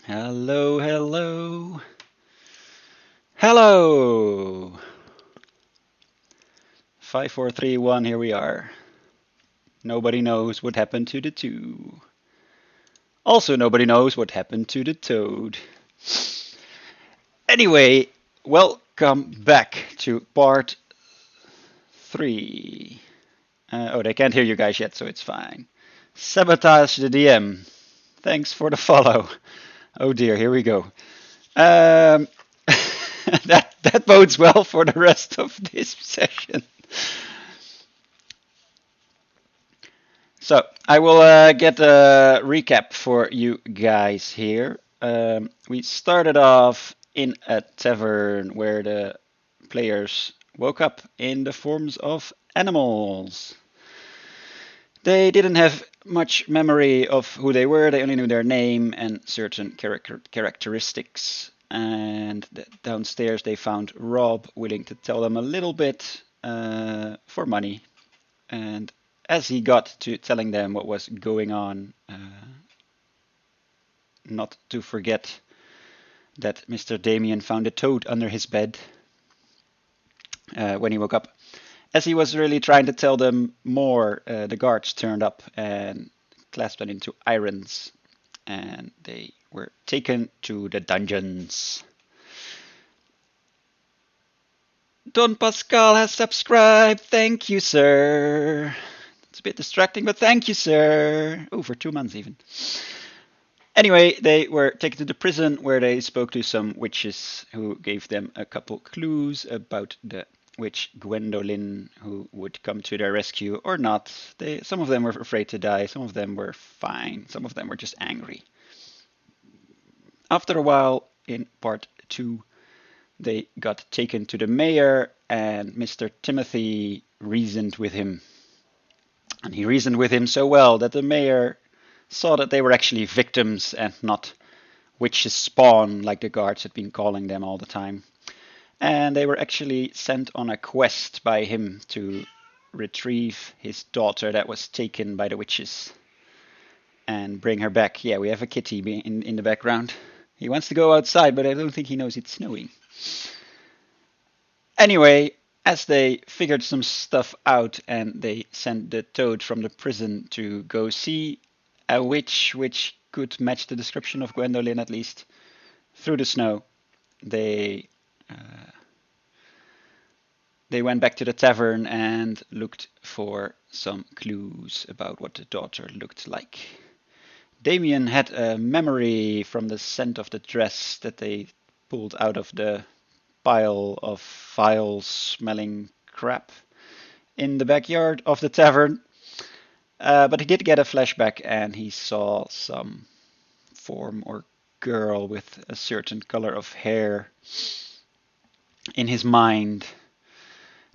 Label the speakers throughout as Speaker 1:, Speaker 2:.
Speaker 1: Hello, hello. Hello. 5431, here we are. Nobody knows what happened to the two. Also, nobody knows what happened to the toad. Anyway, welcome back to part 3. Oh, they can't hear you guys yet, so it's fine. Sabotage the DM. Thanks for the follow. Oh dear, here we go. Um, that bodes well for the rest of this session. So I will get a recap for you guys here. We started off in a tavern where the players woke up in the forms of animals. They didn't have much memory of who they were. They only knew their name and certain characteristics. And downstairs they found Rob willing to tell them a little bit for money. And as he got to telling them what was going on, not to forget that Mr. Damien found a toad under his bed when he woke up. As he was really trying to tell them more, the guards turned up and clasped them into irons, and they were taken to the dungeons. Don Pascal has subscribed. Thank you, sir. It's a bit distracting, but thank you, sir. Oh, for 2 months even. Anyway, they were taken to the prison where they spoke to some witches who gave them a couple clues about the witch Gwendolyn who would come to their rescue or not. Some of them were afraid to die, some of them were fine, some of them were just angry. After a while, in part 2, they got taken to the mayor and Mr. Timothy reasoned with him. And he reasoned with him so well that the mayor saw that they were actually victims and not witches' spawn like the guards had been calling them all the time. And they were actually sent on a quest by him to retrieve his daughter that was taken by the witches and bring her back. Yeah, we have a kitty in the background. He wants to go outside, but I don't think he knows it's snowing. Anyway, as they figured some stuff out and they sent the toad from the prison to go see a witch which could match the description of Gwendolyn at least through the snow, they went back to the tavern and looked for some clues about what the daughter looked like. Damien had a memory from the scent of the dress that they pulled out of the pile of vile smelling crap in the backyard of the tavern. But he did get a flashback and he saw some form or girl with a certain color of hair in his mind.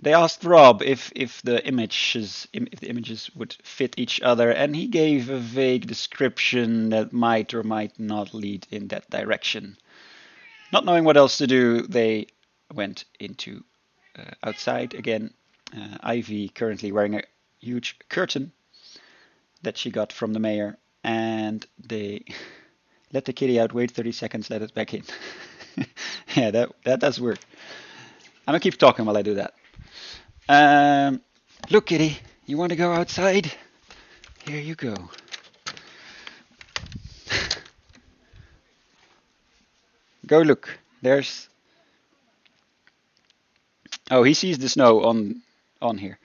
Speaker 1: They asked Rob if the images would fit each other, and he gave a vague description that might or might not lead in that direction. Not knowing what else to do, they went into outside again. Ivy currently wearing a huge curtain that she got from the mayor, and they let the kitty out, wait 30 seconds, let it back in. Yeah, that does work. I'm gonna keep talking while I do that. Look, kitty, you want to go outside? Here you go. Go look. There's. Oh, he sees the snow on here.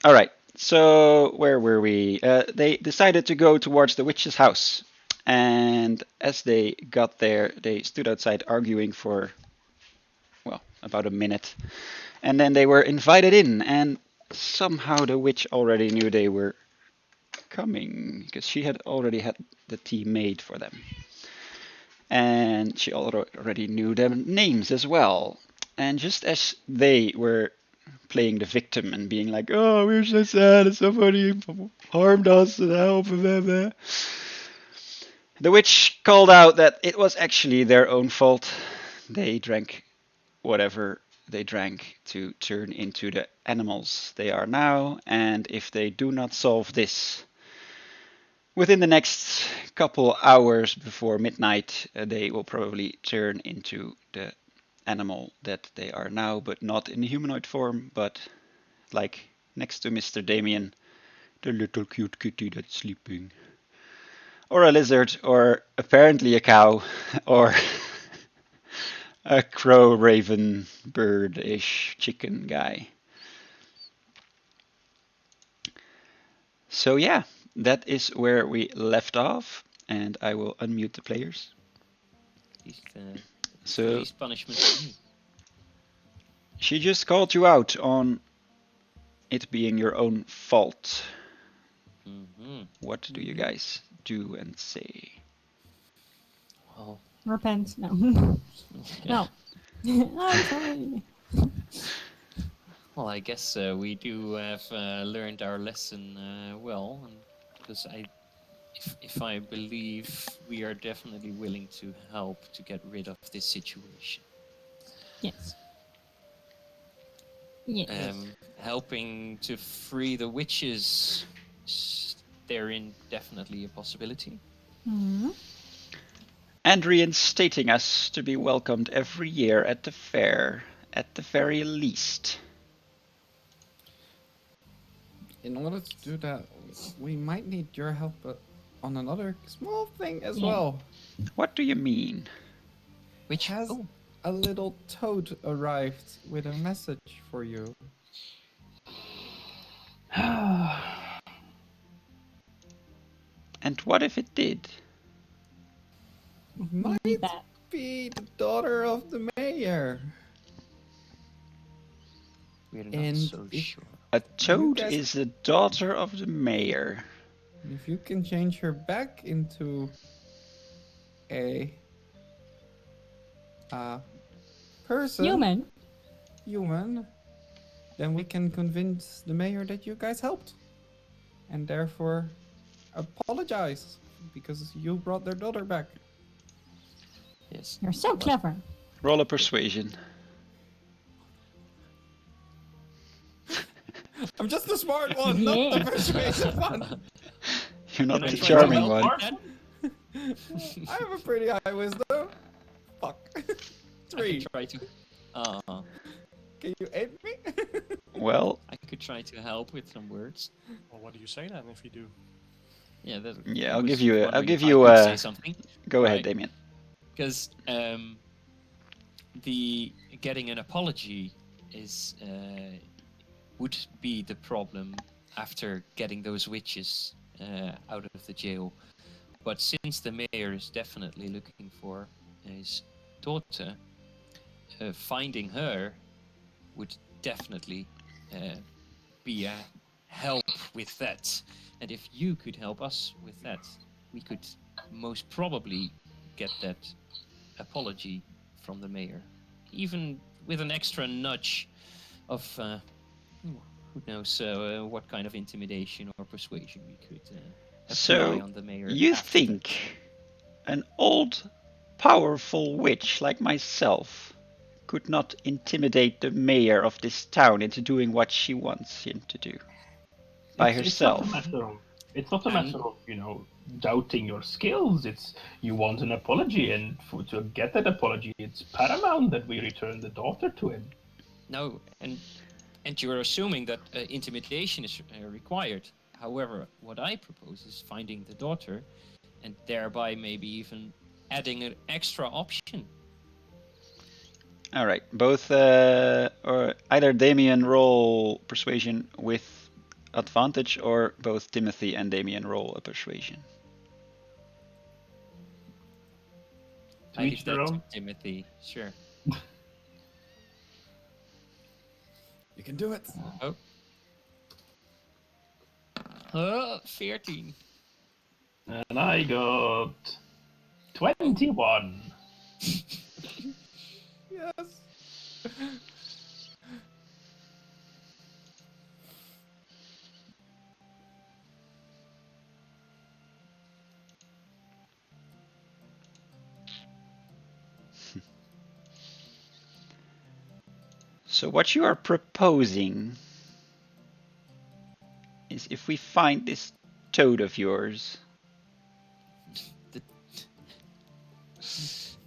Speaker 1: All right. So where were we? They decided to go towards the witch's house, and as they got there, they stood outside arguing for, well, about a minute, and then they were invited in, and somehow the witch already knew they were coming because she had already had the tea made for them, and she already knew their names as well. And just as they were playing the victim and being like, "Oh, we're so sad, somebody harmed us," and help, the witch called out that it was actually their own fault. They drank whatever they drank to turn into the animals they are now, and if they do not solve this, Within the next couple hours before midnight, they will probably turn into the animal that they are now, but not in humanoid form, but like next to Mr. Damien, the little cute kitty that's sleeping. Or a lizard, or apparently a cow, or a crow, raven, bird-ish chicken guy. So yeah, that is where we left off, and I will unmute the players. So
Speaker 2: least punishment for me.
Speaker 1: She just called you out on it being your own fault. What do you guys do and say?
Speaker 2: Well,
Speaker 3: repent. No. No. I'm sorry.
Speaker 2: Well, I guess we do have learned our lesson well, and because if I believe, we are definitely willing to help to get rid of this situation.
Speaker 3: Yes. Yes.
Speaker 2: Helping to free the witches, therein definitely a possibility.
Speaker 3: Mm-hmm.
Speaker 1: And reinstating us to be welcomed every year at the fair, at the very least.
Speaker 4: In order to do that, we might need your help on another small thing as
Speaker 3: Yeah.
Speaker 4: well.
Speaker 1: What do you mean?
Speaker 2: Which
Speaker 4: Has a little toad arrived with a message for you?
Speaker 1: And what if it did?
Speaker 4: Might
Speaker 3: that.
Speaker 4: be the daughter of the mayor.
Speaker 2: we're not
Speaker 4: And
Speaker 2: so
Speaker 4: if-
Speaker 2: sure.
Speaker 1: A toad
Speaker 4: guys-
Speaker 1: is the daughter of the mayor.
Speaker 4: If you can change her back into a person, human, then we can convince the mayor that you guys helped, and therefore apologize because you brought their daughter back.
Speaker 2: Yes.
Speaker 3: You're so clever.
Speaker 1: Roll a persuasion.
Speaker 4: I'm just the smart one, not
Speaker 3: Yeah.
Speaker 4: the persuasive one.
Speaker 1: You're not
Speaker 2: Can I
Speaker 1: the
Speaker 2: try to
Speaker 1: charming
Speaker 2: help
Speaker 1: one.
Speaker 2: with that?
Speaker 4: I have a pretty high wisdom. Fuck.
Speaker 2: I
Speaker 4: 3.
Speaker 2: could try to.
Speaker 4: Can you aid me?
Speaker 1: Well,
Speaker 2: I could try to help with some words.
Speaker 5: Well, what do you say then if you do?
Speaker 2: Yeah, that,
Speaker 1: yeah,
Speaker 2: I
Speaker 1: I'll
Speaker 2: was
Speaker 1: give you.
Speaker 2: wondering if I
Speaker 1: you.
Speaker 2: could say something.
Speaker 1: Go ahead,
Speaker 2: Right.
Speaker 1: Damien.
Speaker 2: Because the getting an apology is would be the problem after getting those witches out of the jail. But since the mayor is definitely looking for his daughter, finding her would definitely be a help with that. And if you could help us with that, we could most probably get that apology from the mayor, even with an extra nudge of who knows what kind of intimidation or persuasion we could apply
Speaker 1: So,
Speaker 2: on the mayor.
Speaker 1: you
Speaker 2: after
Speaker 1: think an old, powerful witch like myself could not intimidate the mayor of this town into doing what she wants him to do by herself?
Speaker 5: It's not a matter of, doubting your skills. It's you want an apology, and to get that apology, it's paramount that we return the daughter to him.
Speaker 2: No, and you're assuming that intimidation is required. However, what I propose is finding the daughter, and thereby maybe even adding an extra option.
Speaker 1: All right, both or either Damien roll persuasion with advantage, or both Timothy and Damien roll a persuasion.
Speaker 5: To
Speaker 2: I
Speaker 5: each
Speaker 2: leave
Speaker 5: their
Speaker 2: that to
Speaker 5: own.
Speaker 2: Timothy, sure.
Speaker 4: You can do it.
Speaker 2: 14.
Speaker 5: And I got 21.
Speaker 4: Yes.
Speaker 1: So what you are proposing is if we find this toad of yours,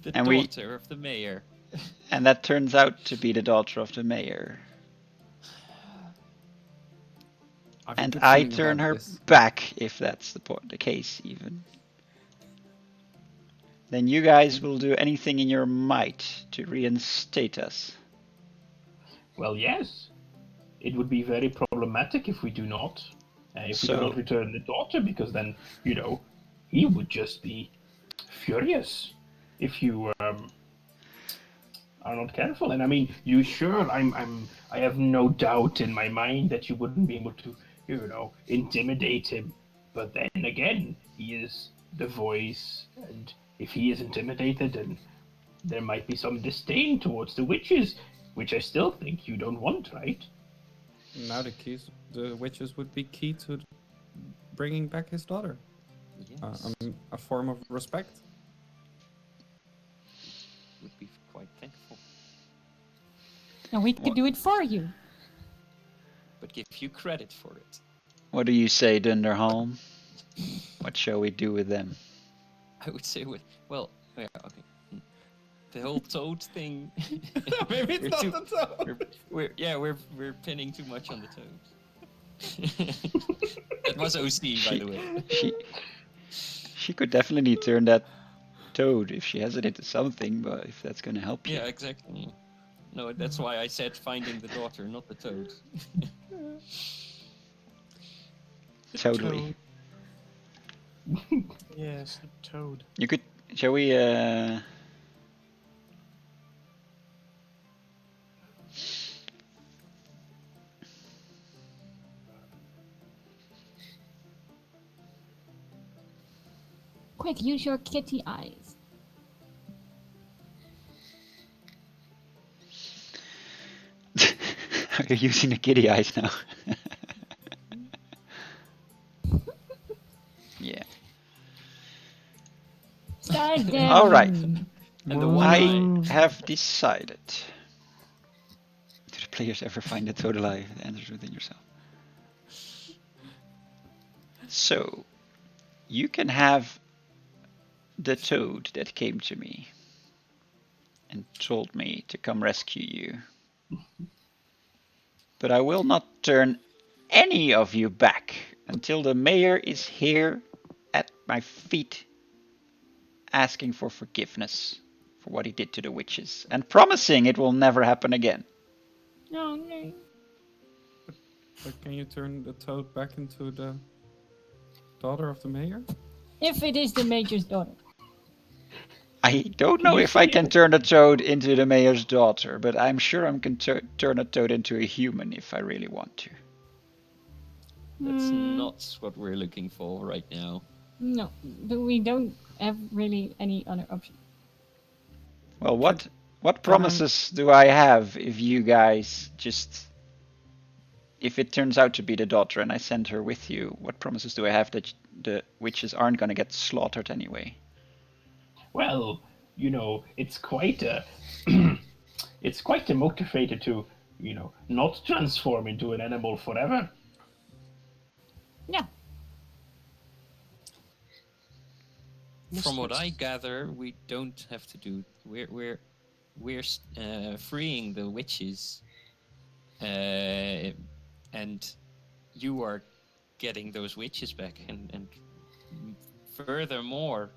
Speaker 2: The
Speaker 1: And
Speaker 2: daughter of the mayor.
Speaker 1: And that turns out to be the daughter of the mayor.
Speaker 4: I've a
Speaker 1: And
Speaker 4: good
Speaker 1: I
Speaker 4: feeling
Speaker 1: turn
Speaker 4: about
Speaker 1: her
Speaker 4: this.
Speaker 1: back, if that's the case even. Then you guys will do anything in your might to reinstate us.
Speaker 5: Well, yes. It would be very problematic if we do not. If we do not return the daughter, because then, he would just be furious if you are not careful. And I mean, you sure? I have no doubt in my mind that you wouldn't be able to, intimidate him. But then again, he is the voice, and if he is intimidated, then there might be some disdain towards the witches, which I still think you don't want, right?
Speaker 4: Now the witches would be key to bringing back his daughter.
Speaker 2: Yes.
Speaker 4: A form of respect.
Speaker 2: Would be quite thankful.
Speaker 3: And we could do it for you.
Speaker 2: But give you credit for it.
Speaker 1: What do you say, Dunderholm? What shall we do with them?
Speaker 2: I would say, well, yeah, okay. The whole toad thing.
Speaker 4: Maybe it's not the toad.
Speaker 2: We're pinning too much on the toad. That was OC, by the way.
Speaker 1: She could definitely turn that toad if she has it into something, but if that's going to help you.
Speaker 2: Yeah, exactly. No, that's why I said finding the daughter, not the toad.
Speaker 1: Totally.
Speaker 6: Yes, the toad.
Speaker 1: You could. Shall we?
Speaker 3: Quick, use your kitty eyes.
Speaker 1: You're using the kitty eyes now. Yeah.
Speaker 3: Start them.
Speaker 1: All right.
Speaker 2: And the one
Speaker 1: I
Speaker 2: eye.
Speaker 1: have decided. Do the players ever find the total lie? The answer is within yourself. So, you can have the toad that came to me and told me to come rescue you. But I will not turn any of you back until the mayor is here at my feet asking for forgiveness for what he did to the witches and promising it will never happen again.
Speaker 3: No, no.
Speaker 4: But can you turn the toad back into the daughter of the mayor?
Speaker 3: If it is the mayor's daughter.
Speaker 1: I don't know if I can turn a toad into the mayor's daughter, but I'm sure I can turn a toad into a human if I really want to.
Speaker 2: That's not what we're looking for right now.
Speaker 3: No, but we don't have really any other option.
Speaker 1: Well, what promises do I have if you guys if it turns out to be the daughter and I send her with you, what promises do I have that the witches aren't going to get slaughtered anyway?
Speaker 5: Well, it's quite a it's quite a motivator to, not transform into an animal forever.
Speaker 3: Yeah.
Speaker 2: From what I gather, we don't have to do. We're freeing the witches, and you are getting those witches back, and furthermore,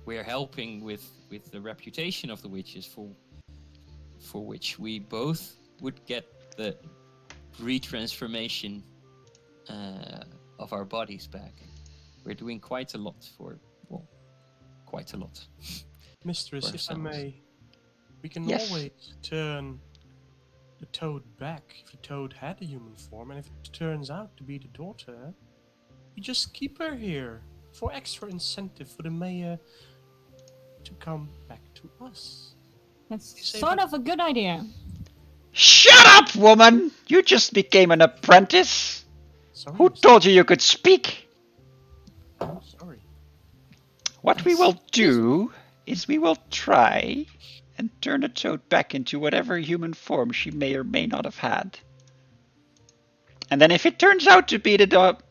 Speaker 2: we're helping with the reputation of the witches, for which we both would get the retransformation of our bodies back. We're doing quite a lot quite a lot.
Speaker 6: Mistress,
Speaker 2: For
Speaker 6: if I
Speaker 2: ourselves.
Speaker 6: may, we can
Speaker 1: Yes.
Speaker 6: always turn the toad back if the toad had a human form, and if it turns out to be the daughter, we just keep her here for extra incentive for the mayor to come back to us.
Speaker 3: That's
Speaker 6: You say
Speaker 3: sort
Speaker 6: that-
Speaker 3: of a good idea.
Speaker 1: Shut up, woman! You just became an apprentice.
Speaker 6: Sorry,
Speaker 1: Who
Speaker 6: mistress.
Speaker 1: told you you could speak?
Speaker 6: I'm sorry.
Speaker 1: What we will do is we will try and turn the toad back into whatever human form she may or may not have had. And then if it turns out to be the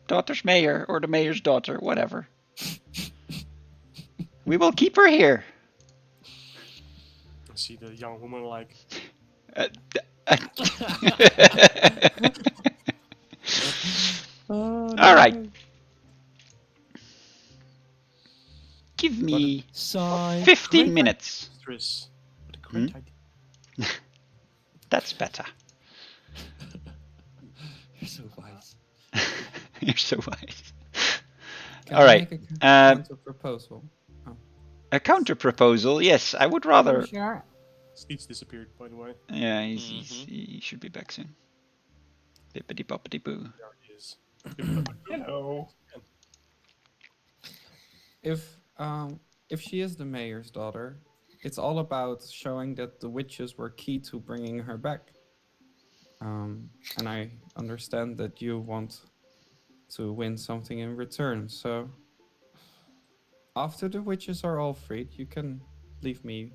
Speaker 1: daughter's mayor or the mayor's daughter, whatever, We will keep her here.
Speaker 6: I see the young woman like,
Speaker 1: Uh,
Speaker 4: Oh,
Speaker 1: All right.
Speaker 4: no.
Speaker 1: Give me
Speaker 2: Sigh.
Speaker 1: 15
Speaker 6: great
Speaker 1: minutes.
Speaker 6: mistress. What a great idea.
Speaker 1: That's better.
Speaker 2: You're so wise.
Speaker 1: You're so wise.
Speaker 4: Can
Speaker 1: All
Speaker 4: I
Speaker 1: right.
Speaker 4: make a counter proposal? Oh.
Speaker 1: A counter proposal. Yes, I would
Speaker 3: For
Speaker 1: rather.
Speaker 3: sure.
Speaker 6: Steeds disappeared, by the way.
Speaker 1: Yeah, he should be back soon. Bippity boppity boo.
Speaker 6: There he is.
Speaker 5: Hello.
Speaker 4: If she is the mayor's daughter, it's all about showing that the witches were key to bringing her back. And I understand that you want to win something in return. So after the witches are all freed, you can leave me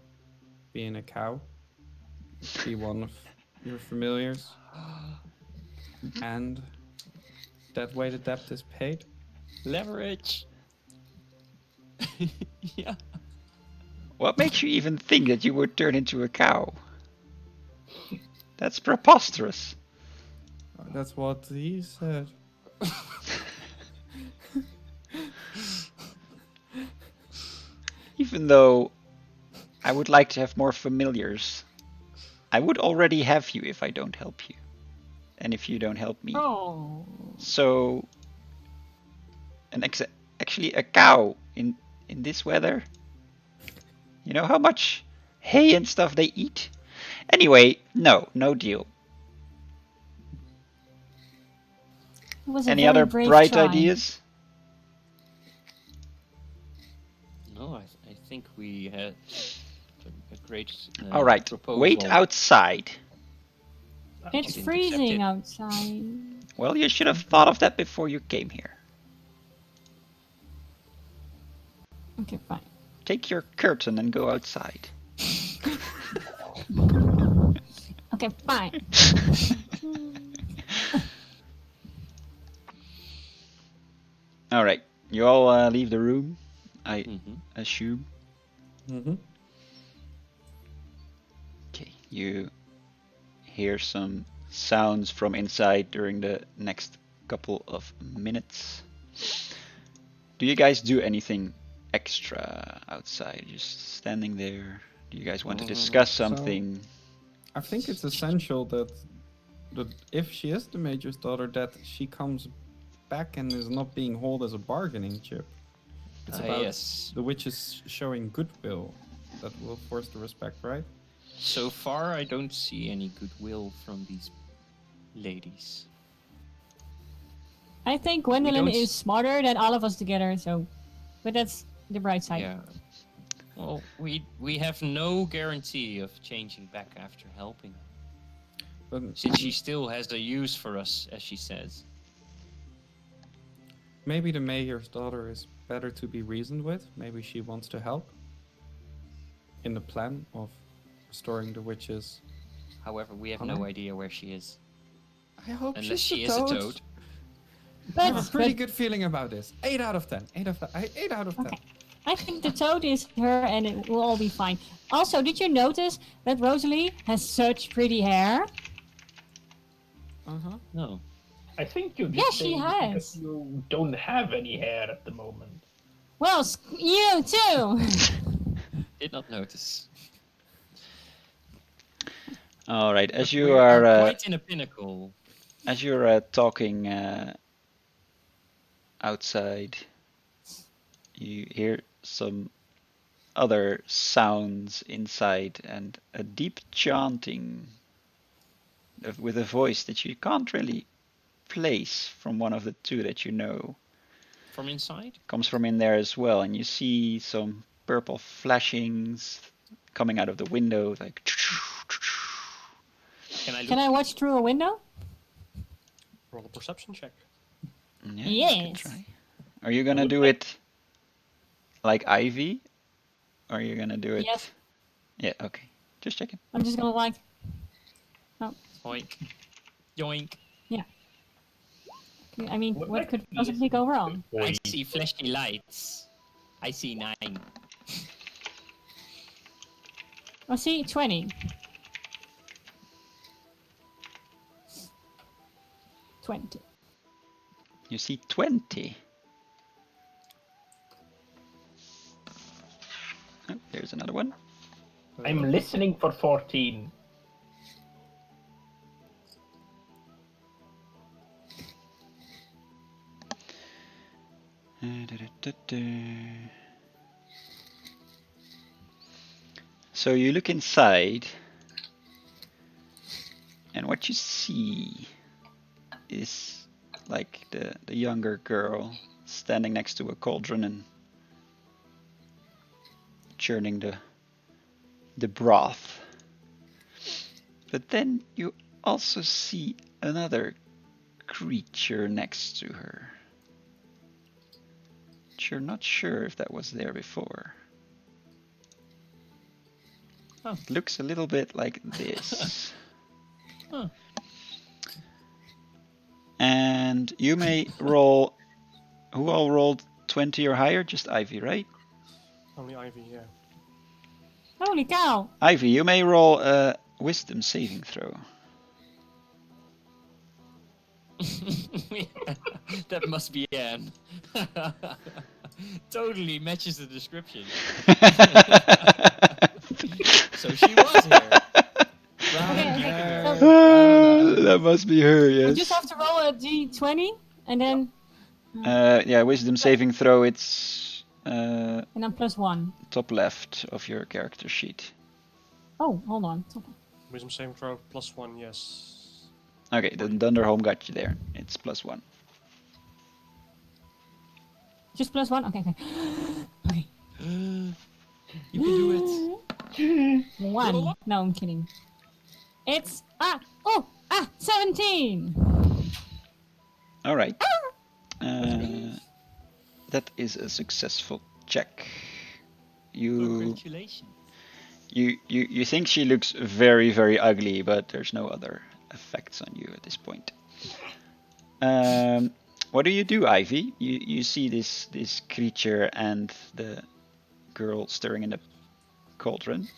Speaker 4: being a cow, be one of your familiars, and that way the debt is paid.
Speaker 2: Leverage. Yeah.
Speaker 1: What makes you even think that you would turn into a cow? That's preposterous.
Speaker 4: That's what he said.
Speaker 1: Even though I would like to have more familiars, I would already have you if I don't help you. And if you don't help me.
Speaker 3: Oh.
Speaker 1: So, actually a cow in this weather? You know how much hay and stuff they eat? Anyway, no deal.
Speaker 3: It was a
Speaker 1: Any
Speaker 3: very
Speaker 1: other
Speaker 3: brave
Speaker 1: bright
Speaker 3: try.
Speaker 1: ideas?
Speaker 2: No, I think we had a great
Speaker 1: All right,
Speaker 2: proposal.
Speaker 1: wait outside.
Speaker 3: It's
Speaker 2: didn't
Speaker 3: freezing
Speaker 2: accept
Speaker 3: outside.
Speaker 1: Well, you should have thought of that before you came here.
Speaker 3: Okay, fine.
Speaker 1: Take your curtain and go outside.
Speaker 3: Okay, fine.
Speaker 1: All right, you all leave the room, I
Speaker 2: Mm-hmm.
Speaker 1: assume.
Speaker 4: Mm-hmm.
Speaker 1: Okay, you hear some sounds from inside during the next couple of minutes. Do you guys do anything extra outside? Just standing there? Do you guys want to discuss something?
Speaker 4: I think it's essential that if she is the major's daughter, that she comes back and is not being held as a bargaining chip. It's about
Speaker 2: Yes.
Speaker 4: the witches showing goodwill that will force the respect, right?
Speaker 2: So far, I don't see any goodwill from these ladies.
Speaker 3: I think Gwendolyn
Speaker 2: don't
Speaker 3: is smarter than all of us together, so. But that's the bright side.
Speaker 2: Yeah. Well, we have no guarantee of changing back after helping,
Speaker 4: But
Speaker 2: since she still has a use for us, as she says.
Speaker 4: maybe the mayor's daughter is better to be reasoned with. Maybe she wants to help in the plan of restoring the witches.
Speaker 2: However, we have
Speaker 4: Honor?
Speaker 2: no idea where she is,
Speaker 4: I hope
Speaker 2: unless
Speaker 4: she's
Speaker 2: she
Speaker 4: a
Speaker 2: is a
Speaker 4: toad.
Speaker 2: toad.
Speaker 4: I have a
Speaker 3: But,
Speaker 4: pretty
Speaker 3: but
Speaker 4: good feeling about this. 8 out of 10. 8 out of 10.
Speaker 3: okay. I think the toad is her and it will all be fine. Also, did you notice that Rosalie has such pretty hair?
Speaker 4: Uh-huh.
Speaker 2: No.
Speaker 5: I think you're
Speaker 3: Yeah,
Speaker 5: just
Speaker 3: she
Speaker 5: saying this because
Speaker 3: has.
Speaker 5: you don't have any hair at the moment.
Speaker 3: Well, you too.
Speaker 2: Did not notice.
Speaker 1: All right, as
Speaker 2: But
Speaker 1: you
Speaker 2: we're
Speaker 1: are
Speaker 2: quite in a pinnacle.
Speaker 1: as you're talking outside, you hear some other sounds inside and a deep chanting with a voice that you can't really place from one of the two that you know.
Speaker 2: From inside?
Speaker 1: Comes from in there as well, and you see some purple flashings coming out of the window, like.
Speaker 2: Can I look?
Speaker 3: Can I watch through a window?
Speaker 6: Roll a perception check.
Speaker 1: Yeah, you can
Speaker 3: Yes.
Speaker 1: try. Are you gonna do it like Ivy? Or are you gonna do it?
Speaker 3: Yes.
Speaker 1: Yeah, okay. Just checking.
Speaker 3: I'm just gonna like.
Speaker 2: Oink. Yoink.
Speaker 3: I mean,
Speaker 5: What
Speaker 3: what
Speaker 5: might
Speaker 3: could
Speaker 5: be
Speaker 3: possibly go wrong?
Speaker 2: I see flashy lights. I see 9.
Speaker 3: I see 20. 20.
Speaker 1: You see 20. Oh, there's another one.
Speaker 5: I'm listening for 14.
Speaker 1: So you look inside, and what you see is like the younger girl standing next to a cauldron and churning the broth. But then you also see another creature next to her. You're not sure if that was there before.
Speaker 2: Oh.
Speaker 1: It looks a little bit like this.
Speaker 2: Huh.
Speaker 1: And you may roll. Who all rolled 20 or higher? Just Ivy, right?
Speaker 6: Only Ivy, yeah.
Speaker 3: Holy cow!
Speaker 1: Ivy, you may roll a wisdom saving throw.
Speaker 2: That must be Anne. Totally matches the description. So she was here.
Speaker 1: That must be her,
Speaker 3: I
Speaker 1: yes.
Speaker 3: just have to roll a d20 and then.
Speaker 1: Yeah, wisdom saving throw, it's
Speaker 3: And then +1.
Speaker 1: top left of your character sheet.
Speaker 3: Oh, hold on.
Speaker 6: Wisdom saving throw +1, yes.
Speaker 1: Okay, then Dunderholm got you there. It's +1.
Speaker 3: Just +1? Okay, okay. Okay.
Speaker 2: You can do it.
Speaker 3: 1. No, I'm kidding. It's 17.
Speaker 1: All right. That is a successful check.
Speaker 2: Congratulations.
Speaker 1: You think she looks very, very ugly, but there's no other effects on you at this point. What do you do, Ivy? You see this creature and the girl stirring in the cauldron.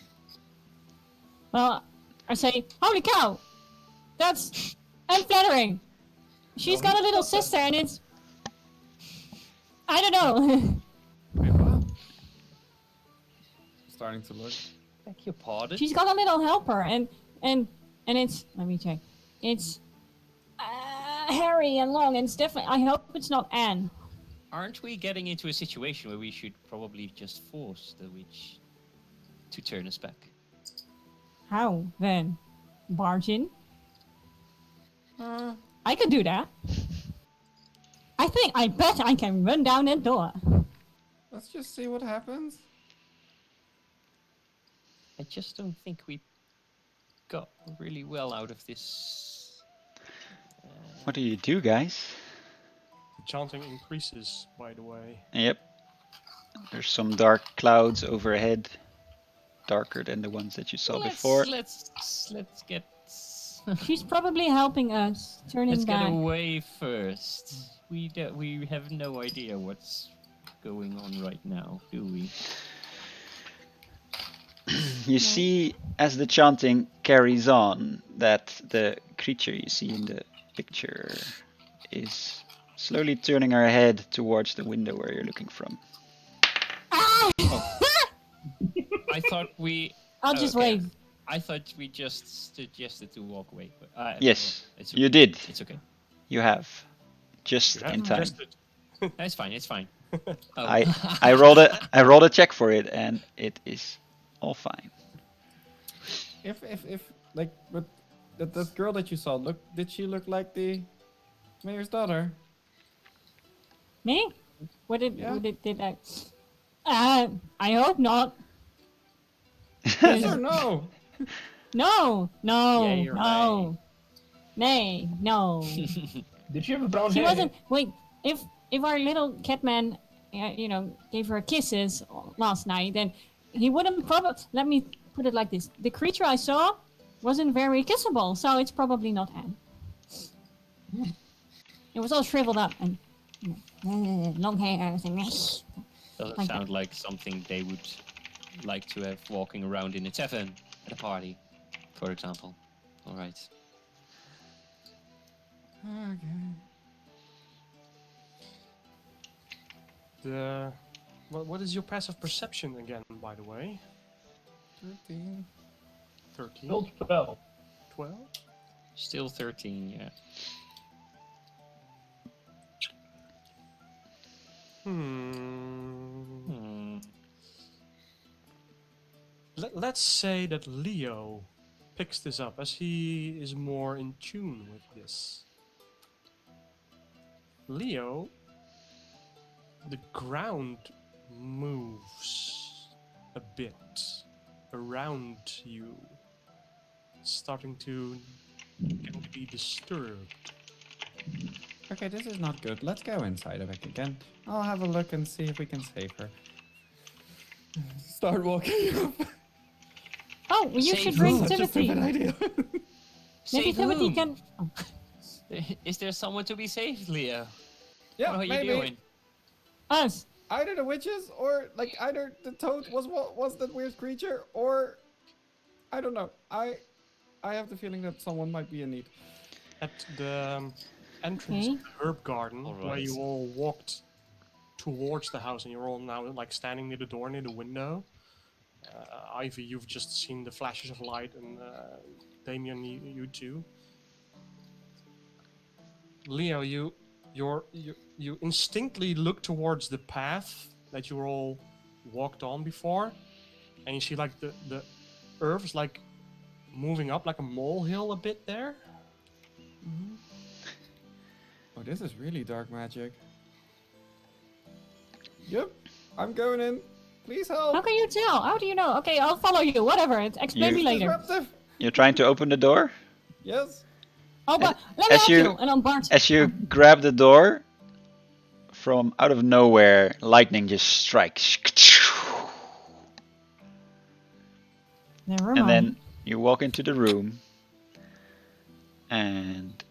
Speaker 3: Well, I say, holy cow! That's unflattering. She's got a little sister and it's... I don't know.
Speaker 4: Wait, what? Starting to look.
Speaker 2: Beg your pardon?
Speaker 3: She's got a little helper and it's... Let me check. It's... hairy and long and it's definitely... I hope it's not Anne.
Speaker 2: Aren't we getting into a situation where we should probably just force the witch to turn us back?
Speaker 3: How then? Barge in? I could do that. I bet I can run down that door.
Speaker 4: Let's just see what happens.
Speaker 2: I just don't think we got really well out of this.
Speaker 1: What do you do, guys?
Speaker 6: The chanting increases, by the way.
Speaker 1: Yep. There's some dark clouds overhead, darker than the ones that you saw before.
Speaker 2: Let's get.
Speaker 3: She's probably helping us, turning
Speaker 2: Let's
Speaker 3: back.
Speaker 2: get away first. We have no idea what's going on right now, do we?
Speaker 1: You see, as the chanting carries on, that the creature you see in the picture is slowly turning her head towards the window where you're looking from.
Speaker 2: I thought we.
Speaker 3: I'll just
Speaker 2: okay.
Speaker 3: wave.
Speaker 2: I thought we just suggested to walk away. But,
Speaker 1: Yes,
Speaker 2: well, it's okay.
Speaker 1: you did.
Speaker 2: It's okay.
Speaker 1: You have. Just
Speaker 6: You have
Speaker 1: in time.
Speaker 6: tested.
Speaker 2: It's fine. It's fine. Oh.
Speaker 1: I rolled a check for it and it is all fine.
Speaker 4: If like, but that girl that you saw, did she look like the mayor's daughter?
Speaker 3: Me? What did I? I hope not.
Speaker 4: Yes or no?
Speaker 3: No,
Speaker 2: Yeah, you're
Speaker 3: no. Nay, no.
Speaker 5: Did she have a brown
Speaker 3: She
Speaker 5: hair?
Speaker 3: wasn't. Wait, if our little catman, gave her kisses last night, then he wouldn't probably. Let me put it like this: the creature I saw wasn't very kissable, so it's probably not Anne. It was all shriveled up and long hair.
Speaker 2: Doesn't
Speaker 3: Like
Speaker 2: sound like something they would like to have walking around in a tavern at a party, for example. All right.
Speaker 4: Okay.
Speaker 6: What is your passive perception again, by the way?
Speaker 4: 13.
Speaker 6: 13?
Speaker 5: Build 12.
Speaker 6: 12?
Speaker 2: Still 13, yeah.
Speaker 6: Let's say that Leo picks this up as he is more in tune with this. Leo, the ground moves a bit around you, starting to be disturbed.
Speaker 4: Okay, this is not good. Let's go inside back again. I'll have a look and see if we can save her. Start walking up.
Speaker 3: Oh, you
Speaker 2: Save
Speaker 3: should bring
Speaker 2: who?
Speaker 4: Such a
Speaker 3: Timothy.
Speaker 4: stupid idea.
Speaker 3: Maybe
Speaker 2: Save
Speaker 3: Timothy
Speaker 2: whom?
Speaker 3: can. Oh.
Speaker 2: Is there someone to be saved, Leo?
Speaker 4: Yeah,
Speaker 2: What are you
Speaker 4: maybe.
Speaker 2: doing?
Speaker 3: Us.
Speaker 4: Either the witches or like either the toad was that weird creature or I don't know. I have the feeling that someone might be in need.
Speaker 6: At the entrance
Speaker 3: Okay.
Speaker 6: of the herb garden,
Speaker 2: All
Speaker 6: where
Speaker 2: right.
Speaker 6: you all walked towards the house and you're all now like standing near the door, near the window. Ivy, you've just seen the flashes of light, and Damien, you too. Leo, you instinctively look towards the path that you were all walked on before, and you see like the earth is like moving up like a molehill a bit there.
Speaker 4: Oh, this is really dark magic. Yep, I'm going in. Please help.
Speaker 3: How can you tell? How do you know? Okay, I'll follow you. Whatever. Explain me later.
Speaker 4: Disruptive.
Speaker 1: You're trying to open the door?
Speaker 4: Yes.
Speaker 3: Oh, but let me
Speaker 1: As
Speaker 3: help
Speaker 1: you-
Speaker 3: you. And I'm Bart.
Speaker 1: As you grab the door, from out of nowhere, lightning just strikes.
Speaker 3: Never
Speaker 1: And
Speaker 3: mind.
Speaker 1: then you walk into the room, and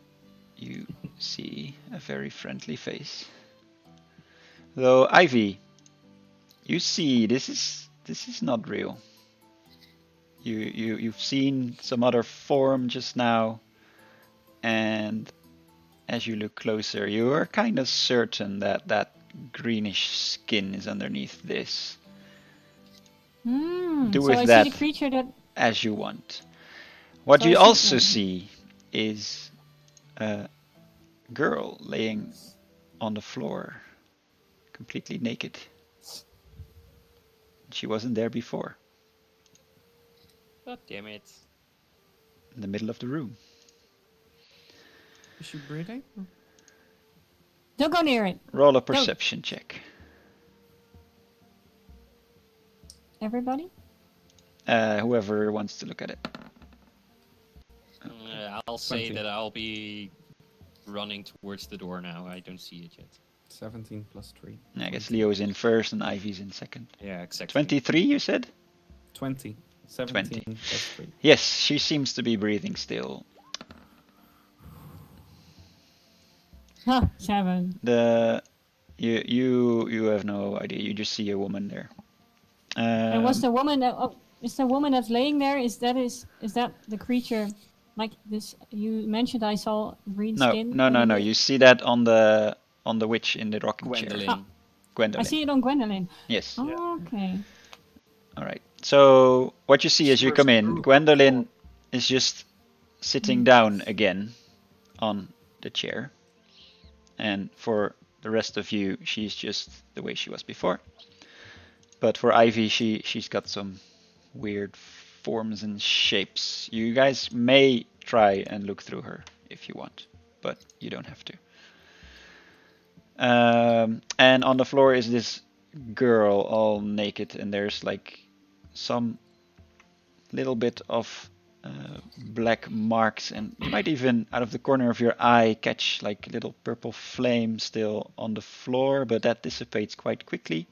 Speaker 1: you see a very friendly face. Though Ivy, you see this is not real. You've seen some other form just now, and as you look closer, you are kind of certain that that greenish skin is underneath this. Do
Speaker 3: So
Speaker 1: with
Speaker 3: I
Speaker 1: that
Speaker 3: see the creature that.
Speaker 1: as you want. What
Speaker 3: So
Speaker 1: you
Speaker 3: I see-
Speaker 1: also see is a girl laying on the floor, completely naked. She wasn't there before,
Speaker 2: God damn it.
Speaker 1: in the middle of the room.
Speaker 4: Is she breathing?
Speaker 3: Don't go near it.
Speaker 1: Roll a perception check.
Speaker 3: Everybody?
Speaker 1: Whoever wants to look at it.
Speaker 2: I'll say
Speaker 4: 20.
Speaker 2: that I'll be running towards the door now. I don't see it yet.
Speaker 4: 17 plus 3.
Speaker 1: I guess Leo is in first and Ivy's in second.
Speaker 2: Yeah, exactly.
Speaker 1: 23, you said?
Speaker 4: 20. 17 plus 3.
Speaker 1: Yes, she seems to be breathing still.
Speaker 3: Huh, 7.
Speaker 1: You have no idea. You just see a woman there.
Speaker 3: And what's the woman that? Oh, is the woman that's laying there? Is that the creature? Like this, you mentioned. I saw green
Speaker 1: No,
Speaker 3: skin.
Speaker 1: no. You see that on the witch in the rocking
Speaker 2: Gwendolyn.
Speaker 1: chair. Gwendolyn.
Speaker 3: I see it on Gwendolyn.
Speaker 1: Yes.
Speaker 3: Oh, okay.
Speaker 1: All right. So what you see as you
Speaker 6: Where's
Speaker 1: come in,
Speaker 6: Brew?
Speaker 1: Gwendolyn is just sitting down again on the chair, and for the rest of you, she's just the way she was before. But for Ivy, she's got some weird forms and shapes. You guys may try and look through her if you want, but you don't have to. And on the floor is this girl all naked, and there's like some little bit of black marks, and you might even out of the corner of your eye catch like little purple flame still on the floor, but that dissipates quite quickly.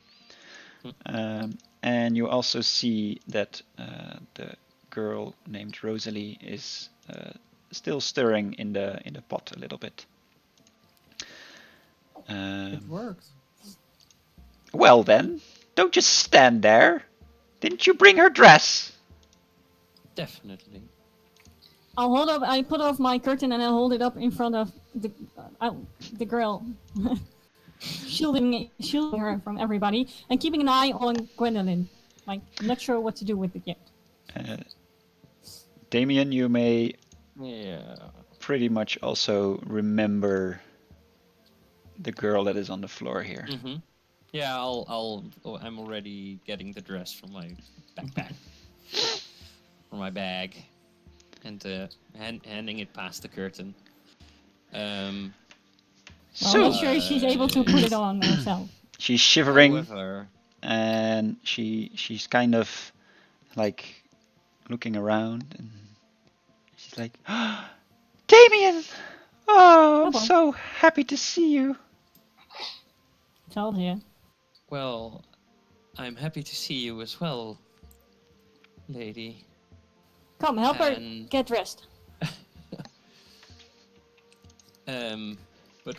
Speaker 1: And you also see that the girl named Rosalie is still stirring in the pot a little bit.
Speaker 4: It works.
Speaker 1: Well then, don't just stand there. Didn't you bring her dress?
Speaker 2: Definitely.
Speaker 3: I'll hold up. I put off my curtain and I'll hold it up in front of the girl, shielding her from everybody and keeping an eye on Gwendolyn. Like, not sure what to do with it yet.
Speaker 1: Damien, you may
Speaker 2: Yeah.
Speaker 1: pretty much also remember the girl that is on the floor here.
Speaker 2: Mm-hmm. Yeah, I'm already getting the dress from my backpack, from my bag, and handing it past the curtain.
Speaker 3: I'll
Speaker 1: So
Speaker 3: make sure she's able to put it on herself.
Speaker 1: she's shivering,
Speaker 2: However,
Speaker 1: and she's kind of like looking around, and she's like, Damien! Oh, I'm
Speaker 3: Hello.
Speaker 1: so happy to see you.
Speaker 3: Told you.
Speaker 2: well, I'm happy to see you as well, lady.
Speaker 3: Come, help her
Speaker 2: And-
Speaker 3: get dressed.
Speaker 2: But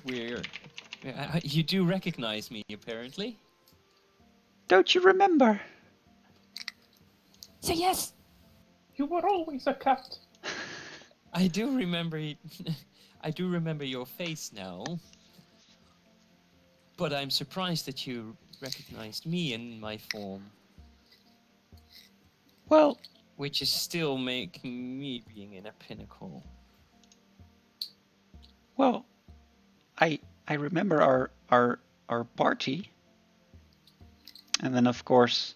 Speaker 2: you do recognize me, apparently.
Speaker 1: Don't you remember?
Speaker 3: Say yes.
Speaker 5: You were always a cat.
Speaker 2: I do remember. I do remember your face now. But I'm surprised that you recognized me in my form,
Speaker 1: Well,
Speaker 2: which is still making me being in a pinnacle.
Speaker 1: well, I remember our party, and then of course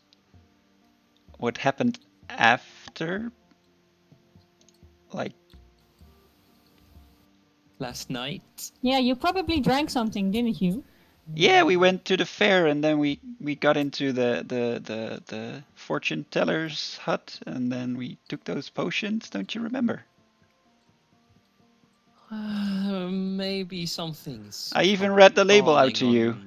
Speaker 1: what happened after, like
Speaker 2: Last night.
Speaker 3: Yeah, you probably drank something, didn't you?
Speaker 1: yeah, we went to the fair, and then we got into the fortune teller's hut, and then we took those potions. Don't you remember?
Speaker 2: Maybe something's.
Speaker 1: I even read the label out
Speaker 2: dawning
Speaker 1: to
Speaker 2: on
Speaker 1: you.
Speaker 2: me.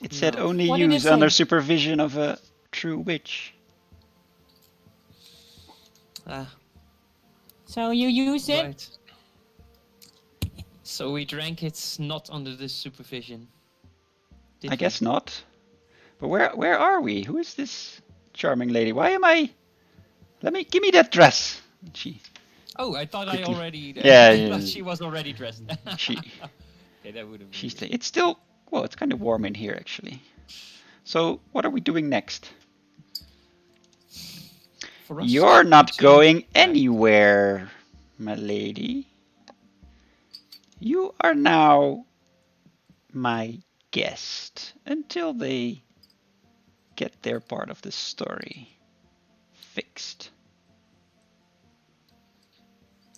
Speaker 1: It said
Speaker 2: No.
Speaker 1: only
Speaker 3: What did it
Speaker 1: use under
Speaker 3: say?
Speaker 1: supervision of a true witch.
Speaker 2: Ah,
Speaker 3: So you used it?
Speaker 2: right. So we drank it not under the supervision. Did
Speaker 1: I guess not. But where are we? Who is this charming lady? Why am I? Give me that dress. She
Speaker 2: Oh, I thought
Speaker 1: Quickly.
Speaker 2: I already.
Speaker 1: Yeah,
Speaker 2: I
Speaker 1: yeah.
Speaker 2: thought she was already dressed.
Speaker 1: She-
Speaker 2: Okay, that would have been.
Speaker 1: she's
Speaker 2: weird.
Speaker 1: it's still, well, it's kind of warm in here actually. So what are we doing next?
Speaker 2: For us
Speaker 1: You're
Speaker 2: to
Speaker 1: not
Speaker 2: return
Speaker 1: going
Speaker 2: back.
Speaker 1: anywhere, my lady. You are now my guest until they get their part of the story fixed.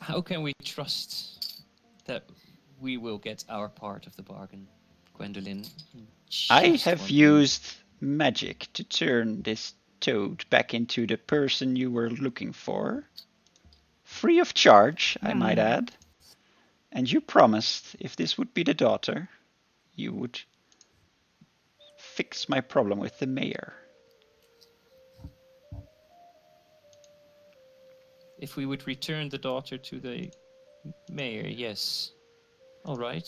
Speaker 2: How can we trust that we will get our part of the bargain, Gwendolyn?
Speaker 1: I
Speaker 2: Just
Speaker 1: have
Speaker 2: wondering.
Speaker 1: used magic to turn this toad back into the person you were looking for. Free of charge, I might add. And you promised if this would be the daughter, you would fix my problem with the mayor.
Speaker 2: If we would return the daughter to the mayor, yes. All right.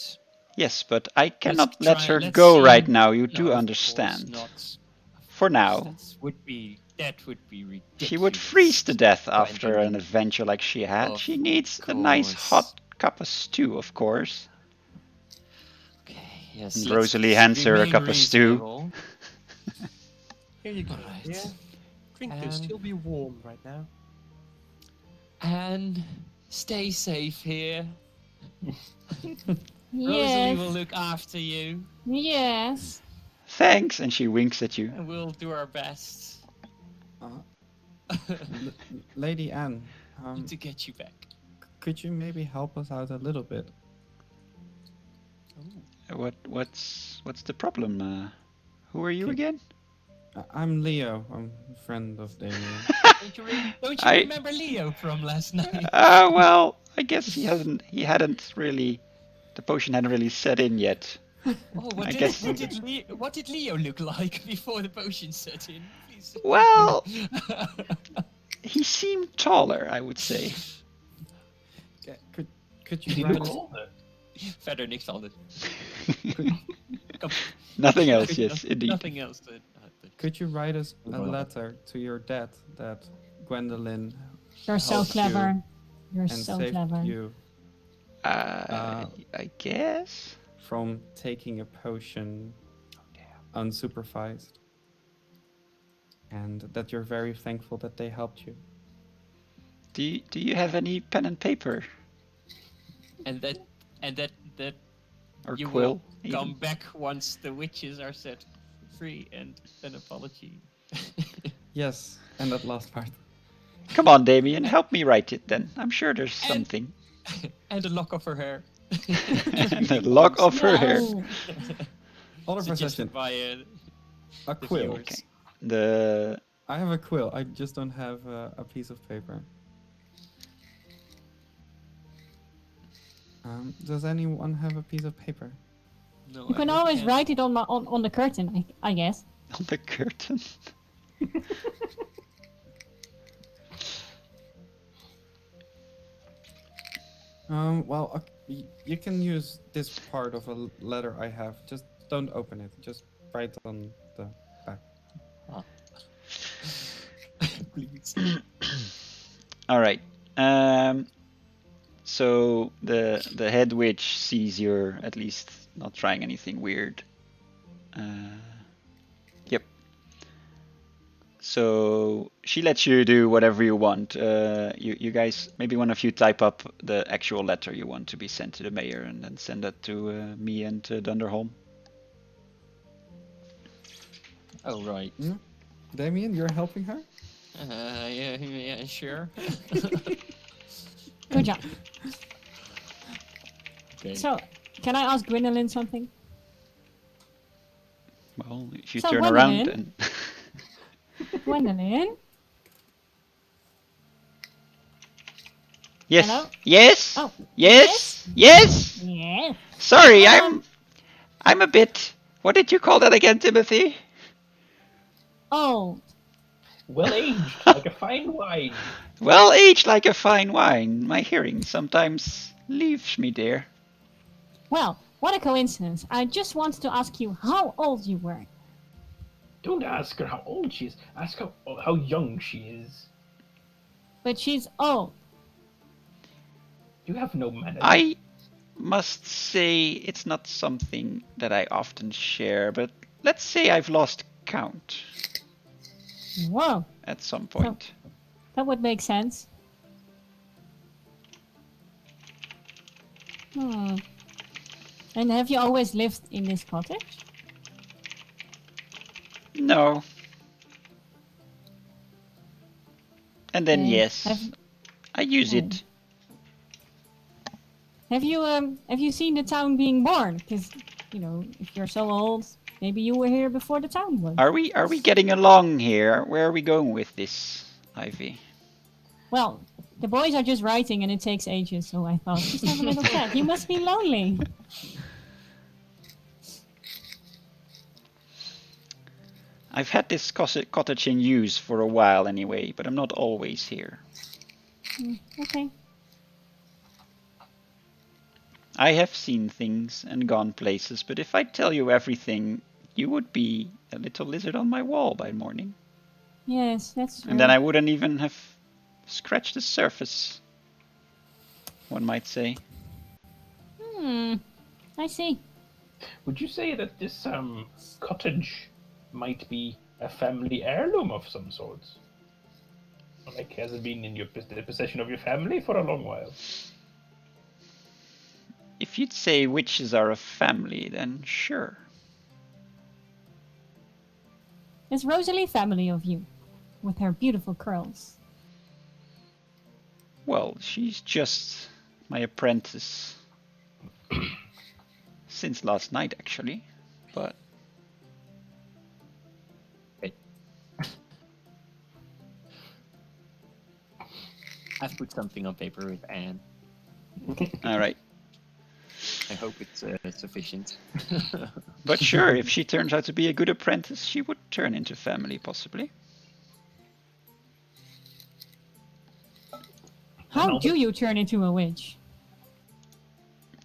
Speaker 1: Yes, but I
Speaker 2: Let's
Speaker 1: cannot let her
Speaker 2: let's
Speaker 1: go
Speaker 2: see.
Speaker 1: right now, you
Speaker 2: No,
Speaker 1: do
Speaker 2: of course
Speaker 1: understand.
Speaker 2: not.
Speaker 1: For now.
Speaker 2: That would be ridiculous.
Speaker 1: She would freeze to death after
Speaker 2: Gwendolyn.
Speaker 1: an adventure like she had.
Speaker 2: Of
Speaker 1: She needs a nice
Speaker 2: course.
Speaker 1: hot cup of stew, of course.
Speaker 2: Okay, yes.
Speaker 1: And
Speaker 2: let's
Speaker 1: Rosalie hands her a
Speaker 2: remain
Speaker 1: cup of stew.
Speaker 2: reasonable.
Speaker 6: Here you go.
Speaker 2: Alright.
Speaker 6: Yeah. Drink this.
Speaker 2: And-
Speaker 6: You'll be warm right now.
Speaker 2: And stay safe here. Rosalie
Speaker 3: Yes.
Speaker 2: will look after you,
Speaker 3: Yes.
Speaker 1: Thanks, and she winks at you.
Speaker 2: and we'll do our best
Speaker 4: Lady Anne,
Speaker 2: to get you back.
Speaker 4: could you maybe help us out a little bit?
Speaker 1: What's the problem? Who are you again?
Speaker 4: I'm Leo. I'm a friend of Damien.
Speaker 2: Don't you
Speaker 1: I-
Speaker 2: remember Leo from last night?
Speaker 1: Well, I guess he hadn't really, the potion hadn't really set in yet.
Speaker 2: Oh,
Speaker 1: I guess-
Speaker 2: what did Leo look like before the potion set in? Please.
Speaker 1: Well, he seemed taller, I would say.
Speaker 4: Yeah, could you
Speaker 5: He
Speaker 4: write?
Speaker 5: looked older.
Speaker 2: Verder niks anders. Kom,
Speaker 1: Nothing else, yes, indeed.
Speaker 2: Nothing else to
Speaker 4: Could you write us a letter to your dad that Gwendolyn
Speaker 3: You're so
Speaker 4: helped
Speaker 3: clever.
Speaker 4: you
Speaker 3: You're
Speaker 4: and
Speaker 3: so
Speaker 4: saved
Speaker 3: clever.
Speaker 4: you
Speaker 1: I guess.
Speaker 4: from taking a potion unsupervised, and that you're very thankful that they helped you.
Speaker 1: Do you have any pen and paper
Speaker 2: And that
Speaker 1: or
Speaker 2: you
Speaker 1: quill?
Speaker 2: will come back once the witches are set free, and an apology.
Speaker 4: Yes, and that last part.
Speaker 1: Come on, Damien, help me write it then. I'm sure there's something.
Speaker 2: And a lock of her hair.
Speaker 1: The lock of her hair.
Speaker 3: No.
Speaker 4: Other
Speaker 2: Suggested
Speaker 4: possession.
Speaker 2: by
Speaker 4: A
Speaker 2: the
Speaker 4: quill.
Speaker 2: viewers.
Speaker 1: Okay. The
Speaker 4: I have a quill. I just don't have a piece of paper. Does anyone have a piece of paper?
Speaker 2: No,
Speaker 3: You can always write it on the curtain, I guess.
Speaker 1: on the curtain.
Speaker 4: Well, you can use this part of a letter I have. Just don't open it. Just write on the back.
Speaker 2: Please.
Speaker 1: All right. So the head witch sees you're at least not trying anything weird. Yep. So she lets you do whatever you want. You guys, maybe one of you type up the actual letter you want to be sent to the mayor, and then send that to me and to Dunderholm.
Speaker 2: Oh right.
Speaker 4: Damien, you're helping her?
Speaker 2: Yeah, sure.
Speaker 3: Good job.
Speaker 2: Okay.
Speaker 3: So, can I ask Gwendolyn something?
Speaker 1: Well, if you
Speaker 3: So
Speaker 1: turn
Speaker 3: Gwendolyn?
Speaker 1: around and
Speaker 3: Gwendolyn?
Speaker 1: yes,
Speaker 3: Hello?
Speaker 1: yes,
Speaker 3: Oh,
Speaker 1: yes, yes.
Speaker 3: yeah.
Speaker 1: Sorry,
Speaker 3: Um,
Speaker 1: I'm a bit. What did you call that again, Timothy?
Speaker 3: Oh,
Speaker 5: Well aged, like a fine wine.
Speaker 1: Well aged like a fine wine. My hearing sometimes leaves me, dear.
Speaker 3: well, what a coincidence. I just wanted to ask you how old you were.
Speaker 5: Don't ask her how old she is. Ask her how young she is.
Speaker 3: But she's old.
Speaker 5: You have no manners.
Speaker 1: I must say it's not something that I often share, but let's say I've lost count
Speaker 3: Whoa,
Speaker 1: at some point.
Speaker 3: that would make sense. And have you always lived in this cottage?
Speaker 1: No. And then
Speaker 3: And
Speaker 1: yes, I use it.
Speaker 3: Have you seen the town being born? Because, you know, if you're so old, maybe you were here before the town was.
Speaker 1: Are we getting along here? Where are we going with this, Ivy?
Speaker 3: Well, the boys are just writing and it takes ages, so I thought, just have a little chat. You must be lonely.
Speaker 1: I've had this cottage in use for a while anyway, but I'm not always here.
Speaker 3: Okay.
Speaker 1: I have seen things and gone places, but if I tell you everything, you would be a little lizard on my wall by morning.
Speaker 3: Yes, that's true.
Speaker 1: And then I wouldn't even have scratched the surface, one might say.
Speaker 3: I see.
Speaker 5: Would you say that this cottage might be a family heirloom of some sort? Like, has it been in the possession of your family for a long while?
Speaker 1: If you'd say witches are a family, then sure.
Speaker 3: Is Rosalie family of you? With her beautiful curls.
Speaker 1: Well, she's just my apprentice. Since last night, actually. But
Speaker 2: I've put something on paper with Anne.
Speaker 1: all right.
Speaker 2: I hope it's sufficient.
Speaker 1: But sure, if she turns out to be a good apprentice, she would turn into family, possibly.
Speaker 3: How do you turn into a witch?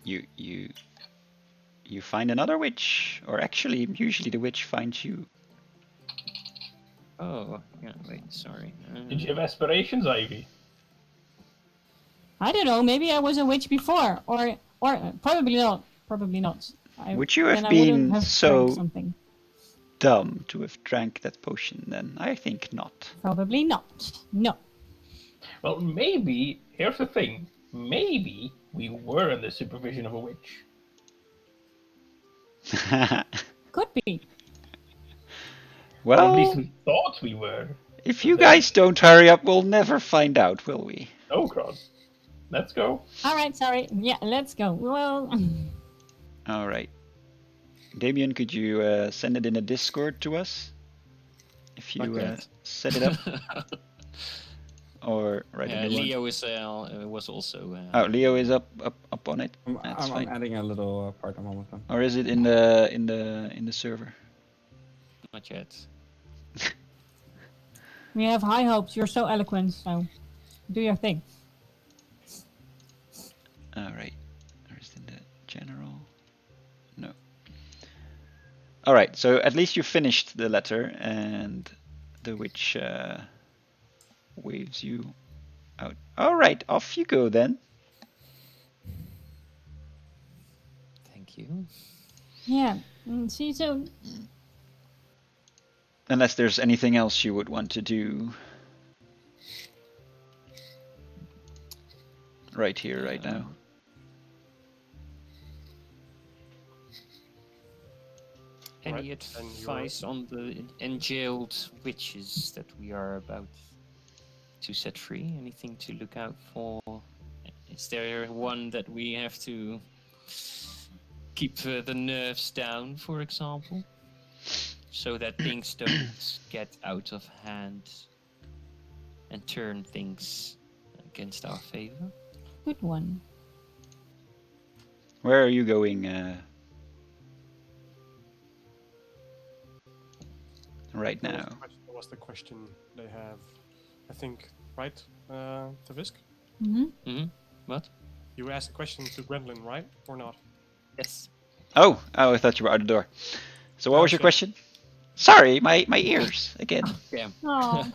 Speaker 1: You find another witch, or actually, usually the witch finds you.
Speaker 2: Oh, yeah, wait, sorry.
Speaker 5: Did you have aspirations, Ivy?
Speaker 3: I don't know. Maybe I was a witch before, or probably not. Probably not.
Speaker 1: Would you have
Speaker 3: then I wouldn't
Speaker 1: been
Speaker 3: have drank
Speaker 1: so
Speaker 3: something.
Speaker 1: dumb to have drank that potion then? I think not.
Speaker 3: Probably not. No.
Speaker 5: Well, maybe, here's the thing, maybe we were under supervision of a witch.
Speaker 3: Could be.
Speaker 5: Or at least
Speaker 1: Well,
Speaker 5: we thought we were.
Speaker 1: if
Speaker 5: But
Speaker 1: you
Speaker 5: then-
Speaker 1: guys don't hurry up, we'll never find out, will we?
Speaker 5: Oh god. Let's go.
Speaker 3: All right. Sorry. Yeah. Let's go. Well.
Speaker 1: All right. Damien, could you send it in a Discord to us? If you
Speaker 2: Okay.
Speaker 1: set it up? Or write a new one?
Speaker 2: Leo was also.
Speaker 1: Oh, Leo is up on it.
Speaker 4: I'm
Speaker 1: That's fine.
Speaker 4: adding a little part on one of them.
Speaker 1: Or is it in the server?
Speaker 2: Not yet.
Speaker 3: We have high hopes. You're so eloquent. So, do your thing.
Speaker 1: All right. Or is it in the general? No. All right. So at least you finished the letter, and the witch waves you out. All right. Off you go then.
Speaker 2: Thank you.
Speaker 3: Yeah. See you soon.
Speaker 1: Unless there's anything else you would want to do. Right here, right now.
Speaker 2: Any
Speaker 6: Right, and
Speaker 2: advice on the enjailed witches that we are about to set free? Anything to look out for? Is there one that we have to keep the nerves down, for example? So that things don't get out of hand and turn things against our favor?
Speaker 3: Good one.
Speaker 1: Where are you going right
Speaker 6: That
Speaker 1: now?
Speaker 6: was the question they have. I think, right, Tavisk?
Speaker 3: Mm-hmm.
Speaker 2: What?
Speaker 6: You asked the question to Gwendolyn, right? Or not?
Speaker 2: Yes.
Speaker 1: Oh, I thought you were out the door. So what
Speaker 6: Oh,
Speaker 1: was your
Speaker 6: shit.
Speaker 1: question? Sorry, my ears again.
Speaker 2: Yeah.
Speaker 3: Oh.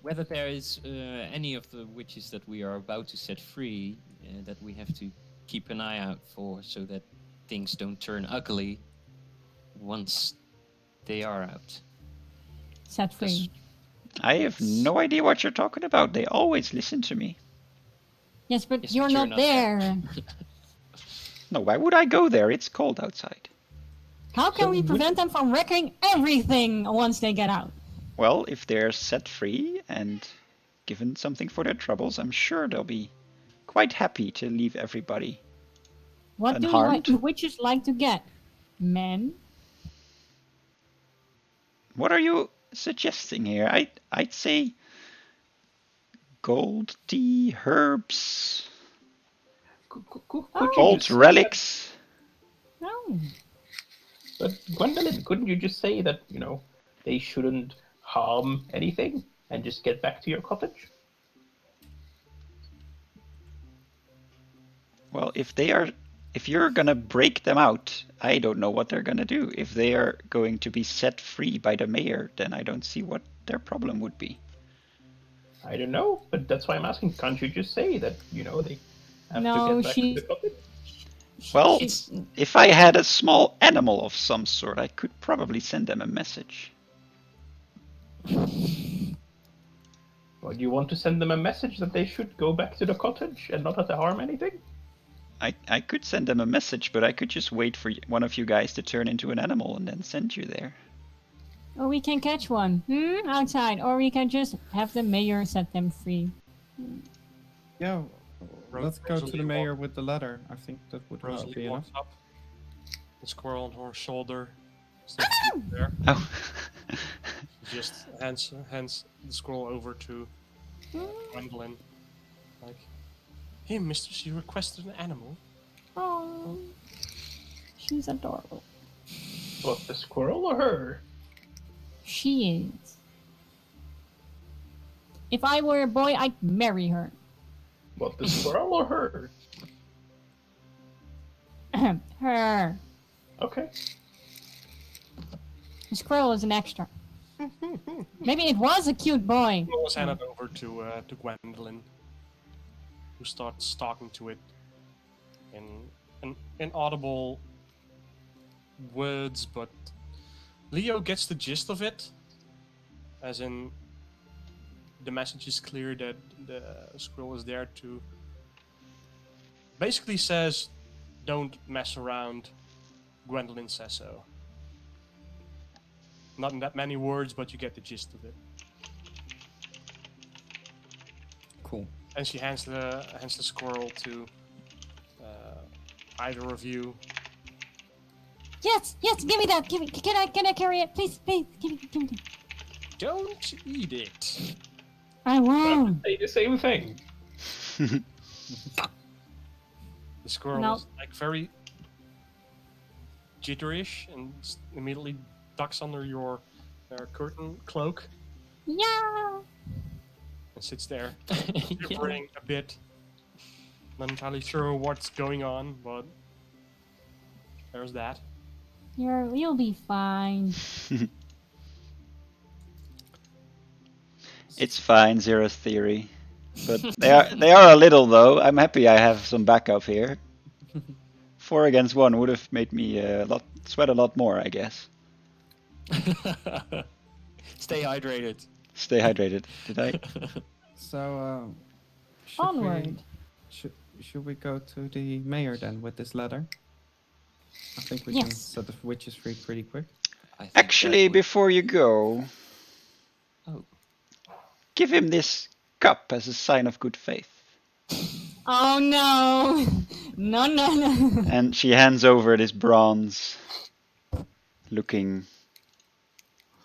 Speaker 2: Whether there is any of the witches that we are about to set free that we have to keep an eye out for, so that things don't turn ugly once they are out.
Speaker 3: Set free.
Speaker 1: I have no idea what you're talking about. They always listen to me.
Speaker 3: Yes, but
Speaker 2: Yes,
Speaker 3: you're
Speaker 2: but you're
Speaker 3: not
Speaker 2: not
Speaker 3: there.
Speaker 1: No, why would I go there? It's cold outside.
Speaker 3: How can
Speaker 5: So
Speaker 3: we
Speaker 5: would
Speaker 3: prevent them from wrecking everything once they get out?
Speaker 1: Well, if they're set free and given something for their troubles, I'm sure they'll be quite happy to leave everybody.
Speaker 3: What do
Speaker 1: Unharmed?
Speaker 3: witches like to get? Men?
Speaker 1: What are you suggesting here? I'd say gold, tea, herbs,
Speaker 5: Could
Speaker 3: Oh.
Speaker 5: you
Speaker 1: old
Speaker 5: just say
Speaker 1: relics.
Speaker 3: No.
Speaker 5: But Gwendolyn, couldn't you just say that, they shouldn't harm anything and just get back to your cottage?
Speaker 1: Well, if you're gonna break them out, I don't know what they're gonna do. If they are going to be set free by the mayor, then I don't see what their problem would be.
Speaker 5: I don't know, but that's why I'm asking. Can't you just say that, they have
Speaker 3: No,
Speaker 5: to get back to
Speaker 3: she-
Speaker 5: the cottage?
Speaker 1: Well,
Speaker 3: She's-
Speaker 1: if I had a small animal of some sort, I could probably send them a message.
Speaker 5: Well, you want to send them a message that they should go back to the cottage and not have to harm anything?
Speaker 1: I could send them a message, but I could just wait for one of you guys to turn into an animal and then send you there.
Speaker 3: Or we can catch one outside, or we can just have the mayor set them free.
Speaker 4: Yeah, let's go to
Speaker 6: Rosalie
Speaker 4: the mayor with the letter. I think that would be
Speaker 6: Rosalie
Speaker 4: enough.
Speaker 6: walks up. The squirrel on her shoulder. Sits there.
Speaker 1: Oh.
Speaker 6: She just hands the scroll over to Gwendolyn. Like, hey, mistress, you requested an animal.
Speaker 3: Oh, she's adorable.
Speaker 5: What, the squirrel or her?
Speaker 3: She is. If I were a boy, I'd marry her.
Speaker 5: What, the squirrel or her?
Speaker 3: Her.
Speaker 5: Okay.
Speaker 3: The squirrel is an extra. Maybe it was a cute boy.
Speaker 6: It was handed over to Gwendolyn, who starts talking to it in audible words, but Leo gets the gist of it, as in the message is clear that the squirrel is there to basically says, don't mess around. Gwendolyn says so. Not in that many words, but you get the gist of it.
Speaker 4: Cool.
Speaker 6: And she hands the squirrel to either of you.
Speaker 3: Yes, give me that. Can I carry it? Please, give me.
Speaker 6: Don't eat it.
Speaker 3: I won't.
Speaker 5: Say the same thing.
Speaker 6: The squirrel
Speaker 3: No.
Speaker 6: is like very jitterish and immediately ducks under your curtain cloak
Speaker 3: Yeah.
Speaker 6: and sits there, shivering a bit. Not entirely sure what's going on, but there's that.
Speaker 3: You'll be fine.
Speaker 1: It's fine, Zero's theory. But they are a little though. I'm happy I have some backup here. 4 against 1 would have made me sweat a lot more, I guess.
Speaker 2: Stay hydrated.
Speaker 1: Stay hydrated. Did I?
Speaker 4: So,
Speaker 3: Onward.
Speaker 4: Should we go to the mayor then with this letter? I think we can
Speaker 3: Yes.
Speaker 4: set the witches free pretty quick.
Speaker 2: I think
Speaker 1: Actually,
Speaker 2: that would-
Speaker 1: before you go,
Speaker 2: Oh.
Speaker 1: give him this cup as a sign of good faith.
Speaker 3: Oh no. No.
Speaker 1: And she hands over this bronze looking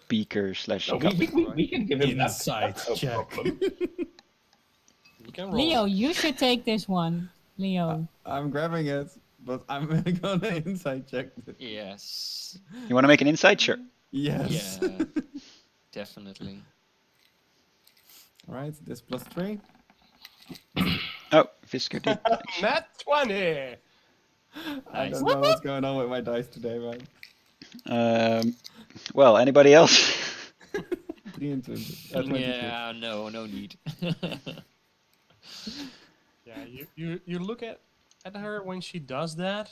Speaker 1: beaker slash
Speaker 5: No,
Speaker 1: cup.
Speaker 5: we can give him that.
Speaker 6: Insight
Speaker 5: That's no
Speaker 6: check.
Speaker 5: problem.
Speaker 6: You can roll.
Speaker 3: Leo, you should take this one. Leo.
Speaker 4: I'm grabbing it, but I'm gonna inside check it.
Speaker 2: Yes.
Speaker 1: You want to make an insight? Sure.
Speaker 4: Yes.
Speaker 2: Yeah. Definitely.
Speaker 4: Right, this plus 3.
Speaker 1: Oh, Fisker did.
Speaker 6: Nat 20!
Speaker 4: I
Speaker 2: Nice.
Speaker 4: don't know what's going on with my dice today, man.
Speaker 1: Well, anybody else?
Speaker 4: 3 and 20. 22.
Speaker 2: Yeah, no need.
Speaker 6: Yeah, you look at her when she does that,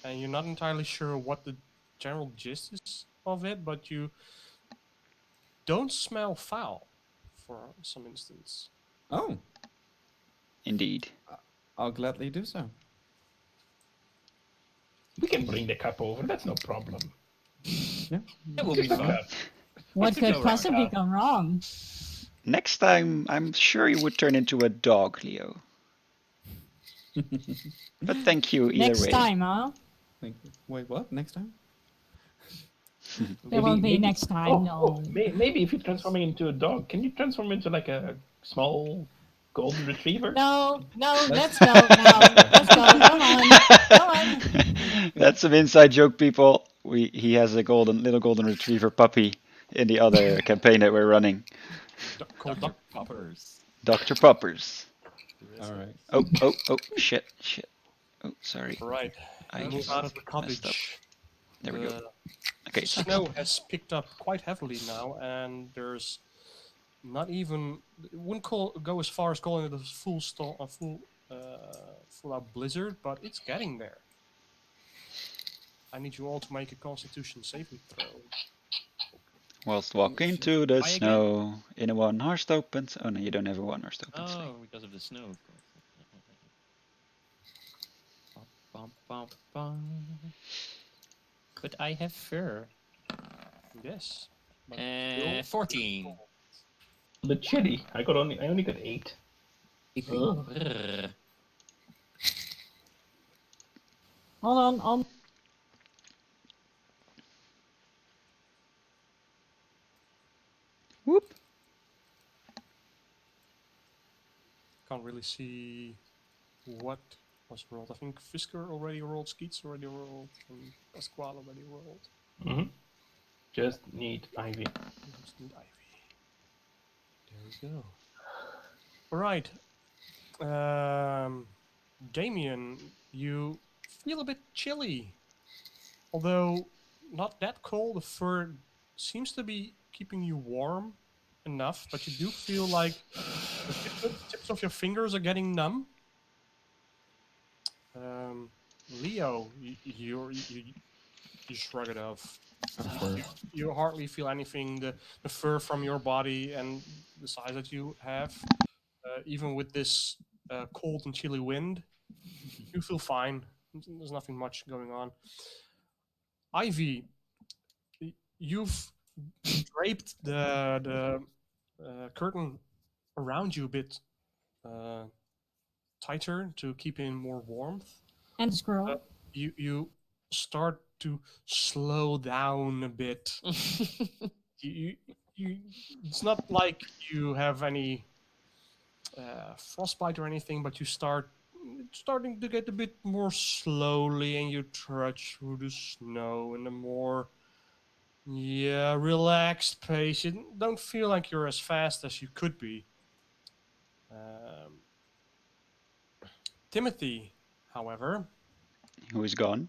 Speaker 6: and you're not entirely sure what the general gist is of it, but you don't smell foul for some instance.
Speaker 4: Oh,
Speaker 1: Indeed.
Speaker 4: I'll gladly do so.
Speaker 5: We can bring the cup over. That's no problem.
Speaker 4: Yeah.
Speaker 2: It will be
Speaker 5: Just a
Speaker 2: fun.
Speaker 5: cup.
Speaker 3: What
Speaker 2: could
Speaker 3: could
Speaker 2: go wrong.
Speaker 3: possibly go wrong?
Speaker 1: Next time, I'm sure you would turn into a dog, Leo. But thank you either
Speaker 3: Next
Speaker 1: way.
Speaker 3: time, huh?
Speaker 4: Thank you. Wait, what? Next time?
Speaker 3: There won't be next time, no.
Speaker 5: Maybe if you're transforming into a dog, can you transform into like a small golden retriever?
Speaker 3: No, let's go now. Let's go. Come on.
Speaker 1: That's some inside joke, people. He has a little golden retriever puppy in the other campaign that we're running.
Speaker 6: Called
Speaker 2: Dr. Poppers.
Speaker 1: Dr. Poppers.
Speaker 4: Alright.
Speaker 1: Oh, shit. Oh, sorry.
Speaker 6: Right.
Speaker 1: I
Speaker 6: Move
Speaker 1: just
Speaker 6: out of the
Speaker 1: messed up.
Speaker 6: cottage.
Speaker 1: There we go.
Speaker 6: The
Speaker 1: Okay.
Speaker 6: snow has picked up quite heavily now, and there's not even wouldn't go as far as calling it a full out blizzard, but it's getting there. I need you all to make a Constitution saving throw.
Speaker 1: Whilst walking to the snow in a one-horse open. Oh no, you don't have a one-horse open sleigh.
Speaker 2: Oh, because of the snow, of course. Bum, bum, bum. But I have fur.
Speaker 6: Yes. But
Speaker 2: 14.
Speaker 5: The chili. I only got 8. Ugh.
Speaker 2: Brrr.
Speaker 3: Hold on.
Speaker 1: Whoop.
Speaker 6: can't really see what was rolled. I think Fisker already rolled, Skeets already rolled, and Pasquale already rolled.
Speaker 5: Mm-hmm. Just need Ivy.
Speaker 6: Just need Ivy. There we go. Alright. Damien, you feel a bit chilly. Although not that cold, the fur seems to be keeping you warm enough, but you do feel like the tips of your fingers are getting numb. Leo, you shrug it off. You hardly feel anything. The fur from your body and the size that you have, even with this cold and chilly wind, you feel fine. There's nothing much going on. Ivy, you've draped the curtain around you a bit tighter to keep in more warmth.
Speaker 3: And squirrel.
Speaker 6: You start to slow down a bit. you, it's not like you have any frostbite or anything, but starting to get a bit more slowly, and you trudge through the snow in a more relaxed pace. You don't feel like you're as fast as you could be. Timothy, however,
Speaker 1: Who is gone?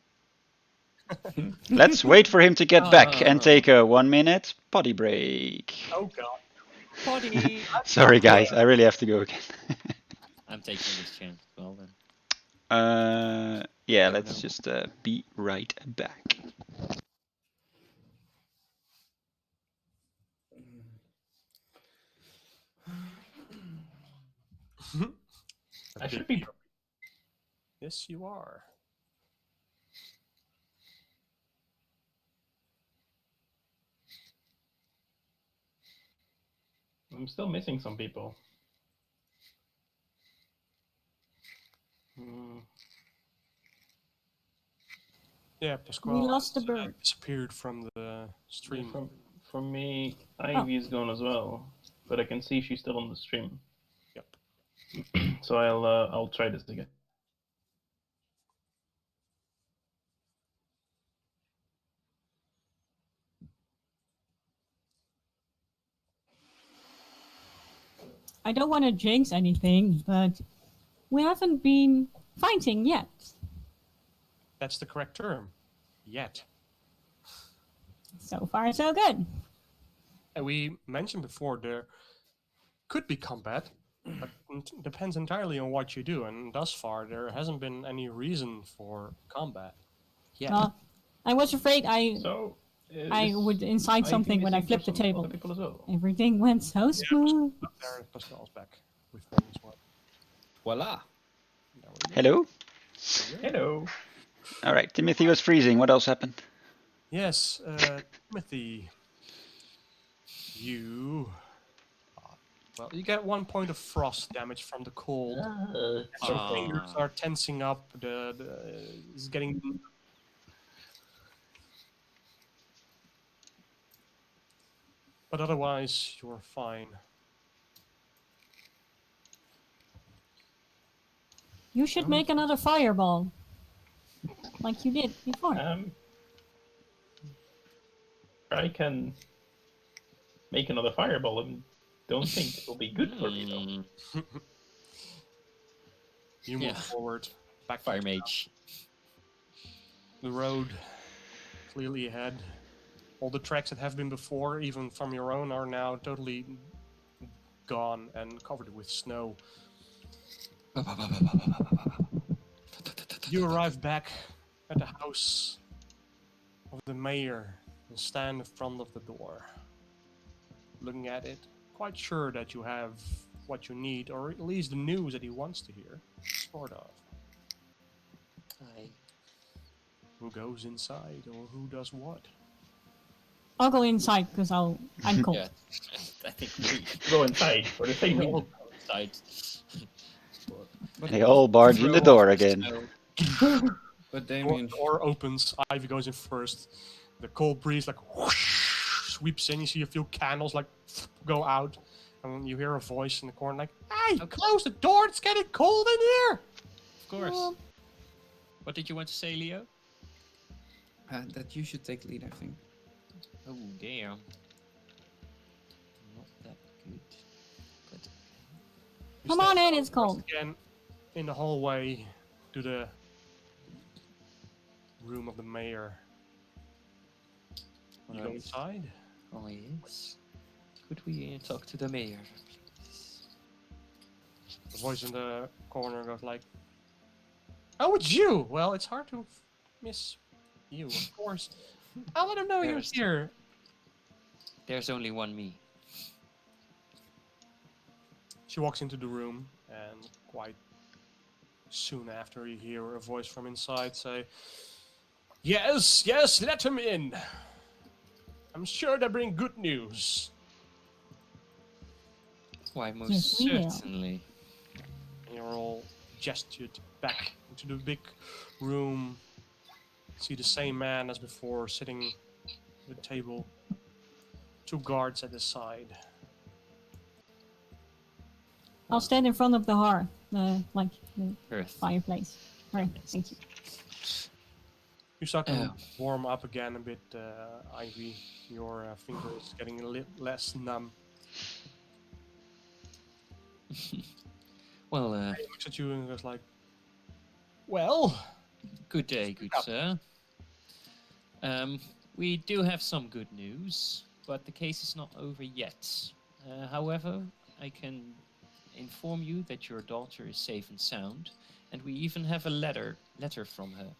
Speaker 1: Let's wait for him to get back and take a 1-minute potty break.
Speaker 6: oh god,
Speaker 2: Potty.
Speaker 1: Sorry, guys, I really have to go again.
Speaker 2: I'm taking this chance as well then.
Speaker 1: Yeah, let's just be right back.
Speaker 5: I should be.
Speaker 6: Yes, you are.
Speaker 5: I'm still missing some people.
Speaker 6: Yeah,
Speaker 3: We
Speaker 6: Pasquale
Speaker 3: lost the bird.
Speaker 6: disappeared from the stream.
Speaker 5: From me, Ivy is gone as well, but I can see she's still on the stream.
Speaker 6: Yep.
Speaker 5: So I'll try this again.
Speaker 3: I don't want to jinx anything, but we haven't been fighting yet.
Speaker 6: That's the correct term. Yet.
Speaker 3: So far, so good.
Speaker 6: And we mentioned before there could be combat, but it depends entirely on what you do. And thus far, there hasn't been any reason for combat.
Speaker 2: Yeah.
Speaker 3: I was afraid I would incite something when I flipped the table.
Speaker 5: People as well.
Speaker 3: Everything went so smooth.
Speaker 6: There, Pascal's back with one as well.
Speaker 2: Voila.
Speaker 1: Hello?
Speaker 5: Hello.
Speaker 1: All right, Timothy was freezing. What else happened?
Speaker 6: Yes, Timothy, you get 1 point of frost damage from the cold. Your fingers are tensing up. It's getting. But otherwise, you're fine.
Speaker 3: You should make another fireball, like you did before.
Speaker 5: I can make another fireball and don't think it will be good for me though.
Speaker 6: You move forward. Back
Speaker 2: Fire mage.
Speaker 6: The road clearly ahead. All the tracks that have been before, even from your own, are now totally gone and covered with snow. You arrive back at the house of the mayor and stand in front of the door. Looking at it, quite sure that you have what you need, or at least the news that he wants to hear. Sort of. Who goes inside, or who does what?
Speaker 3: I'll go inside because I'm cold.
Speaker 2: Yeah. I think we
Speaker 5: Go inside for the same reason.
Speaker 2: all go inside.
Speaker 1: They all barge in the door again.
Speaker 4: But Damien,
Speaker 6: The door opens, Ivy goes in first. The cold breeze like whoosh, sweeps in. You see a few candles like go out, and you hear a voice in the corner like, "Hey, close the door! It's getting cold in here."
Speaker 2: Of course. What did you want to say, Leo?
Speaker 4: that you should take lead, I think.
Speaker 2: Oh, damn. Not that good. But
Speaker 3: Come on in, it's cold.
Speaker 6: Again, in the hallway to the room of the mayor. You go inside,
Speaker 2: Oh, yes. Could we talk to the mayor, please?
Speaker 6: The voice in the corner goes like, "Oh, it's you! Well, it's hard to miss you, of course. I'll let him know you're here."
Speaker 2: There's only one me.
Speaker 6: She walks into the room, and quite soon after you hear a voice from inside say, "Yes, yes, let him in. I'm sure they bring good news."
Speaker 2: Why, most
Speaker 3: Yes, we will.
Speaker 2: certainly.
Speaker 6: And you're all gestured back into the big room. See the same man as before, sitting at the table. 2 guards at his side.
Speaker 3: I'll stand in front of the hearth, the
Speaker 2: Earth.
Speaker 3: fireplace. Right, thank you.
Speaker 6: You start to warm up again a bit, Ivy. Your finger is getting a little less numb.
Speaker 2: Well,
Speaker 6: He looks at you and goes like, "Well,
Speaker 2: good day, good sir. We do have some good news, but the case is not over yet. However, I can inform you that your daughter is safe and sound, and we even have a letter from her.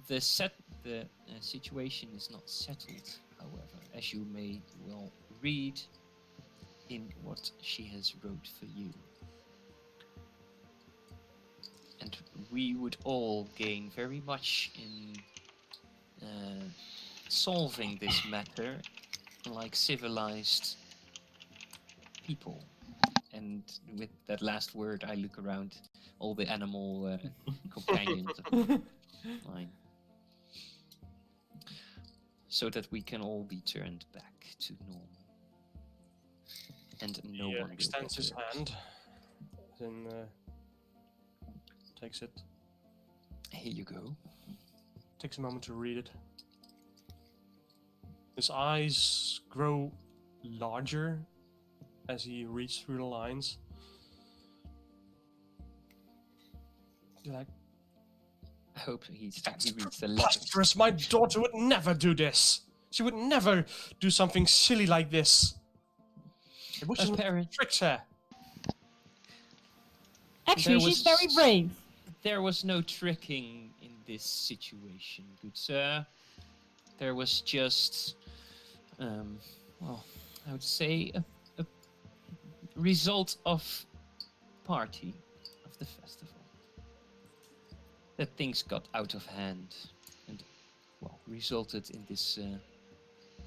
Speaker 2: The situation is not settled, however, as you may well read in what she has wrote for you. And we would all gain very much in solving this matter like civilized people." And with that last word, I look around all the animal companions of mine, so that we can all be turned back to normal. And no
Speaker 6: he
Speaker 2: one will
Speaker 6: extends
Speaker 2: get
Speaker 6: his
Speaker 2: hurt.
Speaker 6: hand, then takes it.
Speaker 2: Here you go.
Speaker 6: Takes a moment to read it. His eyes grow larger as he reads through the lines. He's like,
Speaker 2: I hope he
Speaker 6: "That's
Speaker 2: reads the letter.
Speaker 6: preposterous! My daughter would never do this! She would never do something silly like this! It was just tricked her!"
Speaker 3: Actually, she's very brave.
Speaker 2: There was no tricking in this situation, good sir. There was just, well, I would say a result of party of the festival. That things got out of hand and, well, resulted in this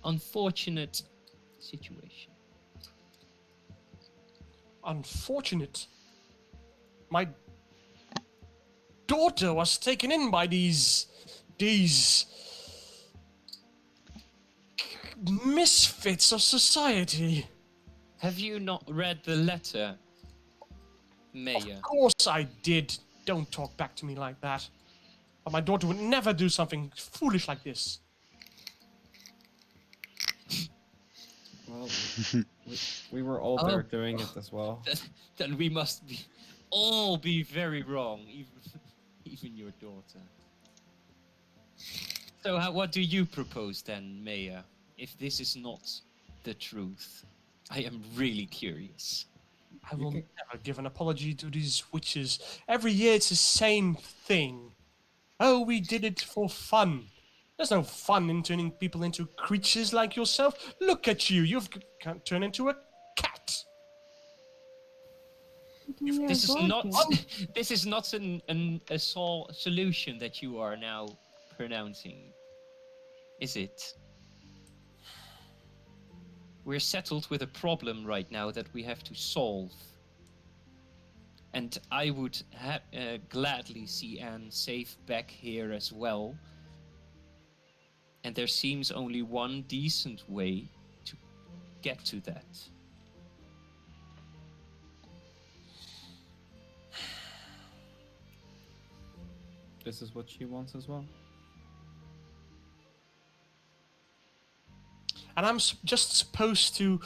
Speaker 2: unfortunate situation.
Speaker 6: Unfortunate? My daughter was taken in by these misfits of society.
Speaker 2: Have you not read the letter, Mayor?
Speaker 6: Of course I did. Don't talk back to me like that. But my daughter would never do something foolish like this.
Speaker 4: Well, we were all there doing it as well.
Speaker 2: Then we must all be very wrong, even your daughter. So what do you propose then, Mayor? If this is not the truth, I am really curious.
Speaker 6: I will never give an apology to these witches. Every year it's the same thing. Oh, we did it for fun. There's no fun in turning people into creatures like yourself. Look at you. You can't turn into a cat.
Speaker 2: This is not a solution that you are now pronouncing, is it? We're settled with a problem right now that we have to solve. And I would gladly see Anne safe back here as well. And there seems only one decent way to get to that.
Speaker 4: This is what she wants as well.
Speaker 6: And I'm just supposed to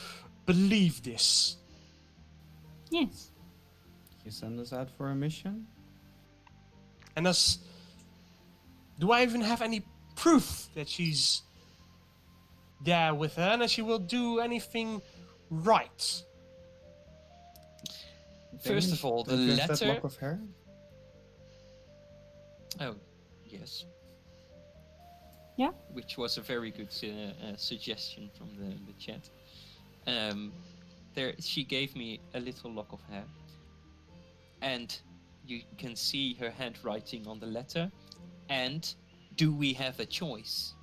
Speaker 6: believe this.
Speaker 3: Yes.
Speaker 4: You send us out for a mission?
Speaker 6: And do I even have any proof that she's there with her, and she will do anything right.
Speaker 2: First of all, the
Speaker 4: Don't you have that
Speaker 2: letter.
Speaker 4: lock of hair?
Speaker 2: Oh, yes.
Speaker 3: Yeah?
Speaker 2: Which was a very good suggestion from the chat. She gave me a little lock of hair, and you can see her handwriting on the letter. And do we have a choice?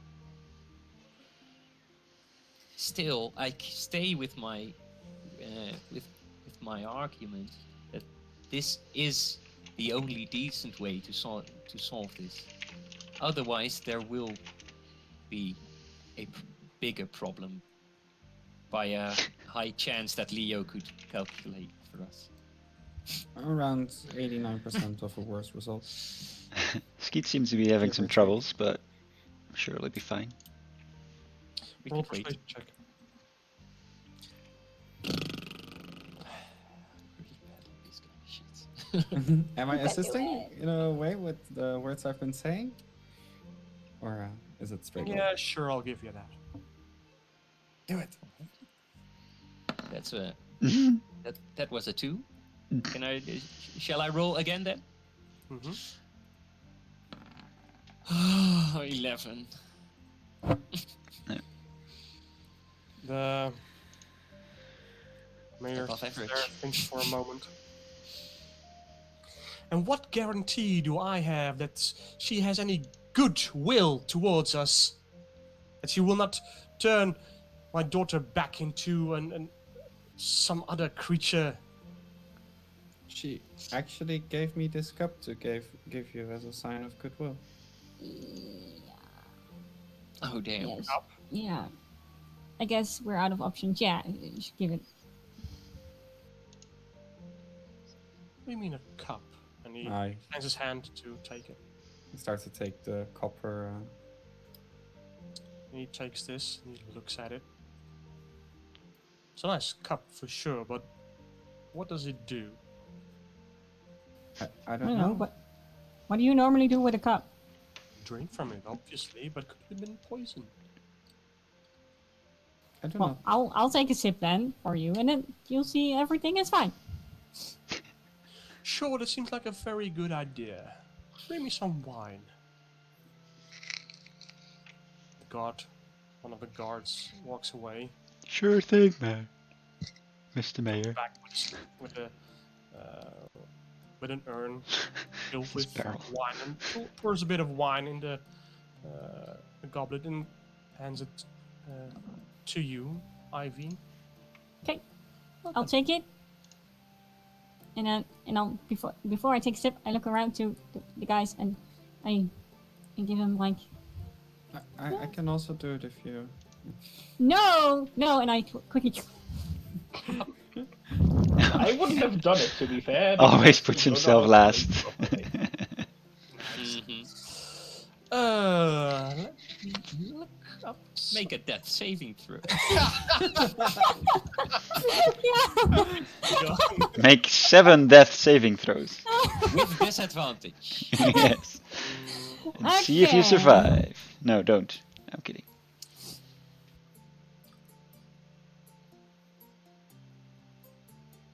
Speaker 2: Still, I stay with my with my argument that this is the only decent way to solve this. Otherwise, there will be a bigger problem by a high chance that Leo could calculate for us.
Speaker 4: Around 89% of a worse result.
Speaker 1: Skeet seems to be having
Speaker 4: Give
Speaker 1: some
Speaker 4: or take.
Speaker 1: troubles, but I'm sure it'll be fine.
Speaker 2: We
Speaker 6: Roll
Speaker 2: can wait.
Speaker 6: persuasion check.
Speaker 2: Really bad at this kind of shit.
Speaker 4: Am I assisting in a way with the words I've been saying? Or is it straight?
Speaker 6: Yeah, sure, I'll give you that.
Speaker 4: Do it.
Speaker 2: That's a that was a 2. Can I? Shall I roll again then?
Speaker 6: Mm-hmm.
Speaker 2: 11.
Speaker 6: The mayor
Speaker 2: Above
Speaker 6: sits there,
Speaker 2: average.
Speaker 6: thinks for a moment. And what guarantee do I have that she has any goodwill towards us? That she will not turn my daughter back into some other creature?
Speaker 4: She actually gave me this cup to give you as a sign of goodwill.
Speaker 2: Oh damn.
Speaker 3: Yes. Yeah. I guess we're out of options. Yeah, you should give it.
Speaker 6: What do you mean a cup? And he
Speaker 4: I
Speaker 6: extends his hand to take it.
Speaker 4: start to take the copper.
Speaker 6: And he takes this and he looks at it. It's a nice cup for sure, but what does it do?
Speaker 4: I
Speaker 3: I
Speaker 4: don't
Speaker 3: don't
Speaker 4: know.
Speaker 3: know, but what do you normally do with a cup?
Speaker 6: Drink from it, obviously, but could it have been poison?
Speaker 4: I don't
Speaker 3: Well,
Speaker 4: know.
Speaker 3: I'll take a sip then for you, and then you'll see everything is fine.
Speaker 6: Sure, that seems like a very good idea. Bring me some wine. One of the guards walks away,
Speaker 1: Sure thing, man. Mr. Mayor.
Speaker 6: back with an urn filled
Speaker 1: This
Speaker 6: with
Speaker 1: barrel.
Speaker 6: wine, and pours a bit of wine in the goblet and hands it to you, Ivy.
Speaker 3: Okay, I'll take it. And I'll before I take a sip, I look around to the guys and I give them like
Speaker 4: I can also do it if you.
Speaker 3: no, and I quickly.
Speaker 5: I wouldn't have done it, to be fair.
Speaker 1: Always
Speaker 5: because
Speaker 1: puts
Speaker 5: you don't
Speaker 1: himself
Speaker 5: know how to
Speaker 1: last.
Speaker 5: do it properly.
Speaker 2: Mhm.
Speaker 6: Let me look up.
Speaker 2: Make a death saving throw.
Speaker 1: Make 7 death saving throws.
Speaker 2: With disadvantage.
Speaker 1: Yes. And see if you
Speaker 3: Okay.
Speaker 1: survive. No, don't. I'm kidding.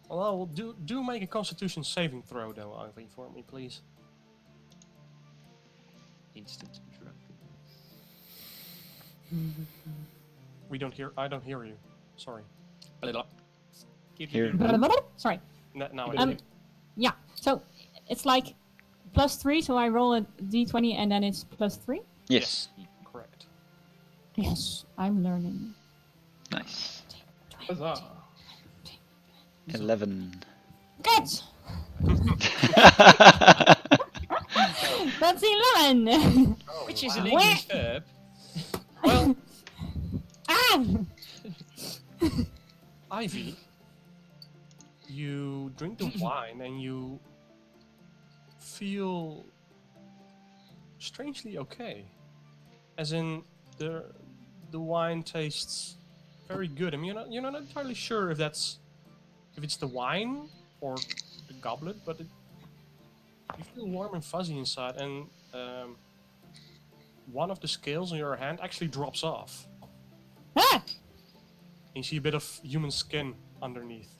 Speaker 6: Well, do make a Constitution saving throw, though, Ivy, for me, please.
Speaker 2: Instant drunk.
Speaker 6: I don't hear you. Sorry.
Speaker 2: Give
Speaker 1: Here.
Speaker 2: you
Speaker 3: Sorry.
Speaker 6: Now I
Speaker 3: Um,
Speaker 6: do.
Speaker 3: Yeah. So it's like +3, so I roll a d20 and then it's +3.
Speaker 1: Yes.
Speaker 6: Correct.
Speaker 3: Yes, I'm learning.
Speaker 1: Nice.
Speaker 5: Huzzah.
Speaker 3: Good.
Speaker 1: 11.
Speaker 3: That's 11.
Speaker 2: Which is an
Speaker 3: wow.
Speaker 2: English verb.
Speaker 6: Well,
Speaker 3: Ah!
Speaker 6: Ivy, you drink the wine and you feel strangely okay. As in, the wine tastes very good. I mean, you're not entirely sure if it's the wine or the goblet, but you feel warm and fuzzy inside, and one of the scales on your hand actually drops off.
Speaker 3: Ah!
Speaker 6: You see a bit of human skin underneath.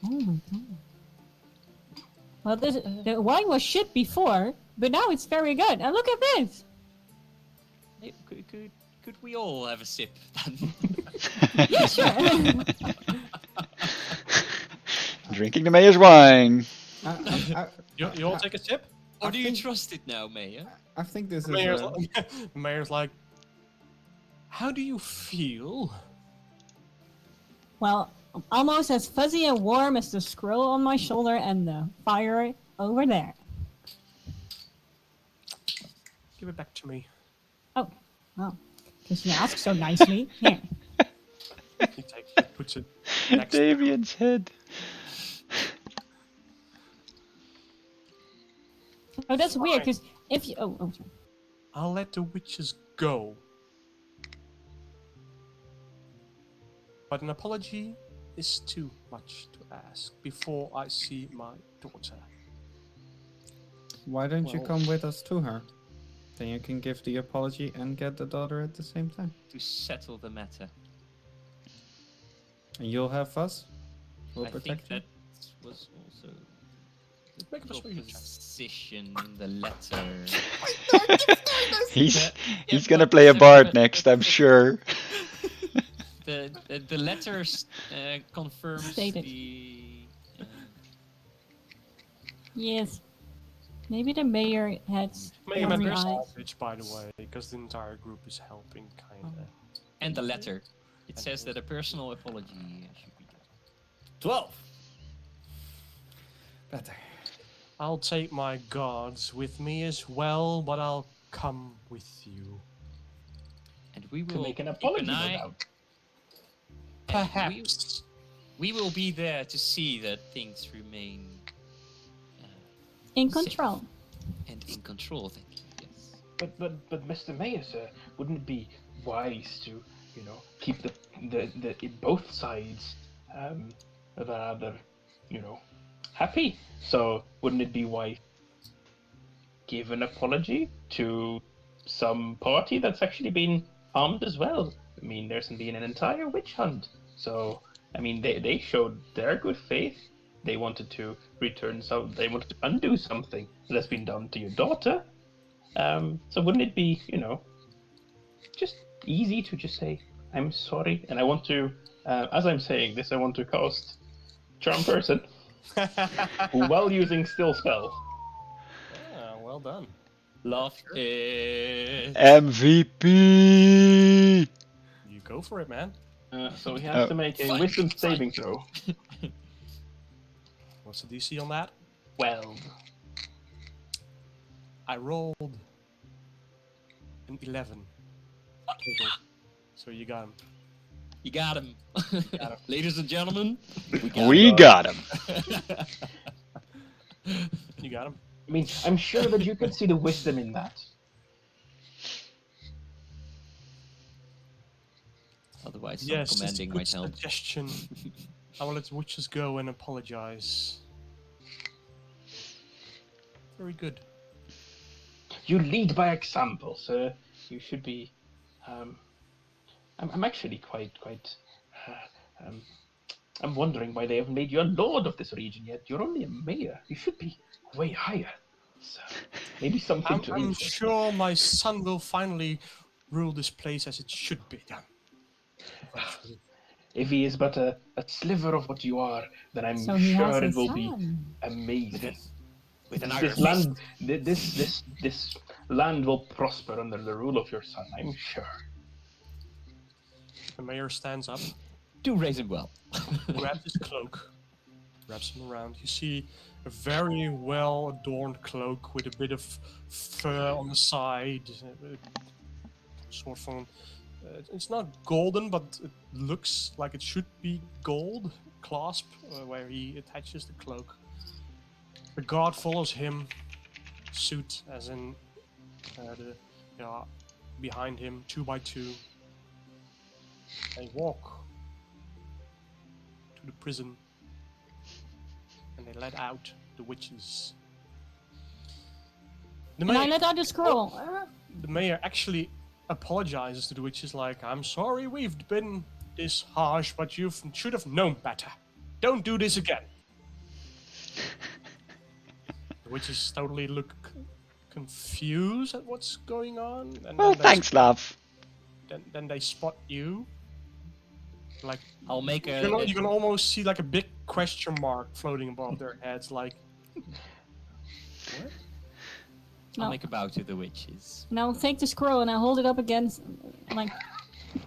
Speaker 3: Oh my god. Well, the wine was shit before, but now it's very good. And look at this!
Speaker 2: Could we all have a sip then?
Speaker 3: Yeah, sure.
Speaker 1: Drinking the mayor's wine.
Speaker 6: You all take a sip?
Speaker 2: Or do you
Speaker 4: think-
Speaker 2: trust it now, Mayor?
Speaker 4: I think this
Speaker 6: The
Speaker 4: is
Speaker 6: mayor's,
Speaker 4: a...
Speaker 6: the mayor's like, how do you feel?
Speaker 3: Well, almost as fuzzy and warm as the scroll on my shoulder and the fire over there.
Speaker 6: Give it back to me.
Speaker 3: Oh, well, because you ask so nicely. Here.
Speaker 6: He takes it, puts it next to
Speaker 1: Damien's head.
Speaker 3: Oh, that's weird, because if you... Oh, sorry.
Speaker 6: I'll let the witches go. But an apology is too much to ask before I see my daughter.
Speaker 4: Why don't you
Speaker 6: Well-
Speaker 4: come with us to her? Then you can give the apology and get the daughter at the same time.
Speaker 2: To settle the matter.
Speaker 4: And you'll have us. We'll
Speaker 2: I think
Speaker 4: protect you.
Speaker 2: that was also the
Speaker 6: Make a persuasion check.
Speaker 2: proposition in the letter.
Speaker 1: He's gonna play a bard next, I'm sure.
Speaker 2: The letter confirms
Speaker 3: Stated.
Speaker 2: the.
Speaker 3: Yes. Maybe the mayor had
Speaker 6: Make a
Speaker 3: hungry
Speaker 6: mental
Speaker 3: eyes.
Speaker 6: salvage, by the way, because the entire group is helping, kinda.
Speaker 2: And the letter. It says that a personal apology should be done.
Speaker 7: 12.
Speaker 4: Better.
Speaker 6: I'll take my guards with me as well, but I'll come with you.
Speaker 2: And we
Speaker 5: To
Speaker 2: will
Speaker 5: make an
Speaker 2: keep
Speaker 5: apology,
Speaker 2: an
Speaker 5: no
Speaker 2: eye.
Speaker 5: doubt.
Speaker 6: Perhaps.
Speaker 2: We will be there to see that things remain
Speaker 3: In
Speaker 2: Safe.
Speaker 3: control.
Speaker 2: and in control. Thank you. Yes.
Speaker 5: But Mr. Mayor, sir, wouldn't it be wise to, keep the both sides rather, happy? So wouldn't it be wise give an apology to some party that's actually been harmed as well? I mean, there's been an entire witch hunt. So I mean, they showed their good faith. They wanted to return some. They wanted to undo something that's been done to your daughter. So wouldn't it be, just easy to just say, I'm sorry, and I want to, as I'm saying this, I want to cast Charm Person while using Still Spell.
Speaker 6: Yeah, well done.
Speaker 2: Love it.
Speaker 1: MVP.
Speaker 6: You go for it, man.
Speaker 5: So he has to make a Wisdom saving throw.
Speaker 6: What's the DC on that?
Speaker 5: 12.
Speaker 6: I rolled an 11 total. So you got him.
Speaker 2: You got him.
Speaker 6: Got him.
Speaker 2: Ladies and gentlemen,
Speaker 1: We got him.
Speaker 6: You got him.
Speaker 5: I mean, I'm sure that you can see the wisdom in that.
Speaker 2: Otherwise,
Speaker 6: Yes,
Speaker 2: some
Speaker 6: it's a
Speaker 2: commanding
Speaker 6: good
Speaker 2: might help.
Speaker 6: suggestion. I will let the witches go and apologize. Very good.
Speaker 5: You lead by example, sir. You should be. I'm actually quite. I'm wondering why they haven't made you a lord of this region yet. You're only a mayor. You should be way higher. So maybe something to
Speaker 6: I'm
Speaker 5: interest.
Speaker 6: sure my son will finally rule this place as it should be done. Eventually.
Speaker 5: If he is but a sliver of what you are, then I'm
Speaker 3: So he has
Speaker 5: sure
Speaker 3: a
Speaker 5: it will be
Speaker 3: son.
Speaker 5: amazing.
Speaker 2: With an
Speaker 5: This land, this land will prosper under the rule of your son. I'm sure.
Speaker 6: The mayor stands up,
Speaker 2: Do raise him well.
Speaker 6: grabs his cloak, wraps him around. You see a very well adorned cloak with a bit of fur on the side, sort of. It's not golden, but it looks like it should be gold. Clasp where he attaches the cloak. The guard follows him, suit as in behind him, 2 by 2. They walk to the prison and they let out the witches. The
Speaker 3: And I
Speaker 6: mayor,
Speaker 3: let out the scroll.
Speaker 6: the mayor actually apologizes to the witches like, I'm sorry we've been this harsh, but you should have known better. Don't do this again. The witches totally look confused at what's going on. And
Speaker 1: Well,
Speaker 6: then
Speaker 1: thanks, love.
Speaker 6: Then they spot you. Like,
Speaker 2: I'll make a.
Speaker 6: you can almost see like a big question mark floating above their heads. Like, what?
Speaker 2: I'll
Speaker 3: No.
Speaker 2: make a bow to the witches.
Speaker 3: And I'll take the scroll and I hold it up against, like,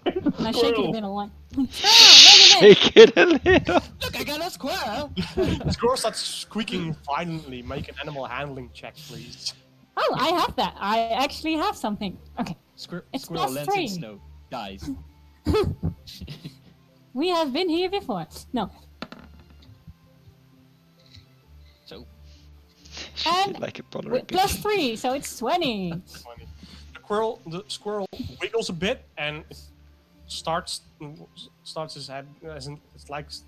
Speaker 3: and I shake it a bit, like,
Speaker 1: Shake it a little.
Speaker 2: Look, I got a squirrel.
Speaker 6: The squirrel starts squeaking violently. Make an animal handling check, please.
Speaker 3: oh, I have that. I actually have something. Okay. It's
Speaker 2: Squirrel
Speaker 3: plus
Speaker 2: lands in
Speaker 3: 3.
Speaker 2: snow. Dies.
Speaker 3: We have been here before. No.
Speaker 2: So
Speaker 3: And
Speaker 1: Like a polar
Speaker 3: with plus 3, so it's 20.
Speaker 6: Funny. The squirrel wiggles a bit and it starts his head as in, it's likes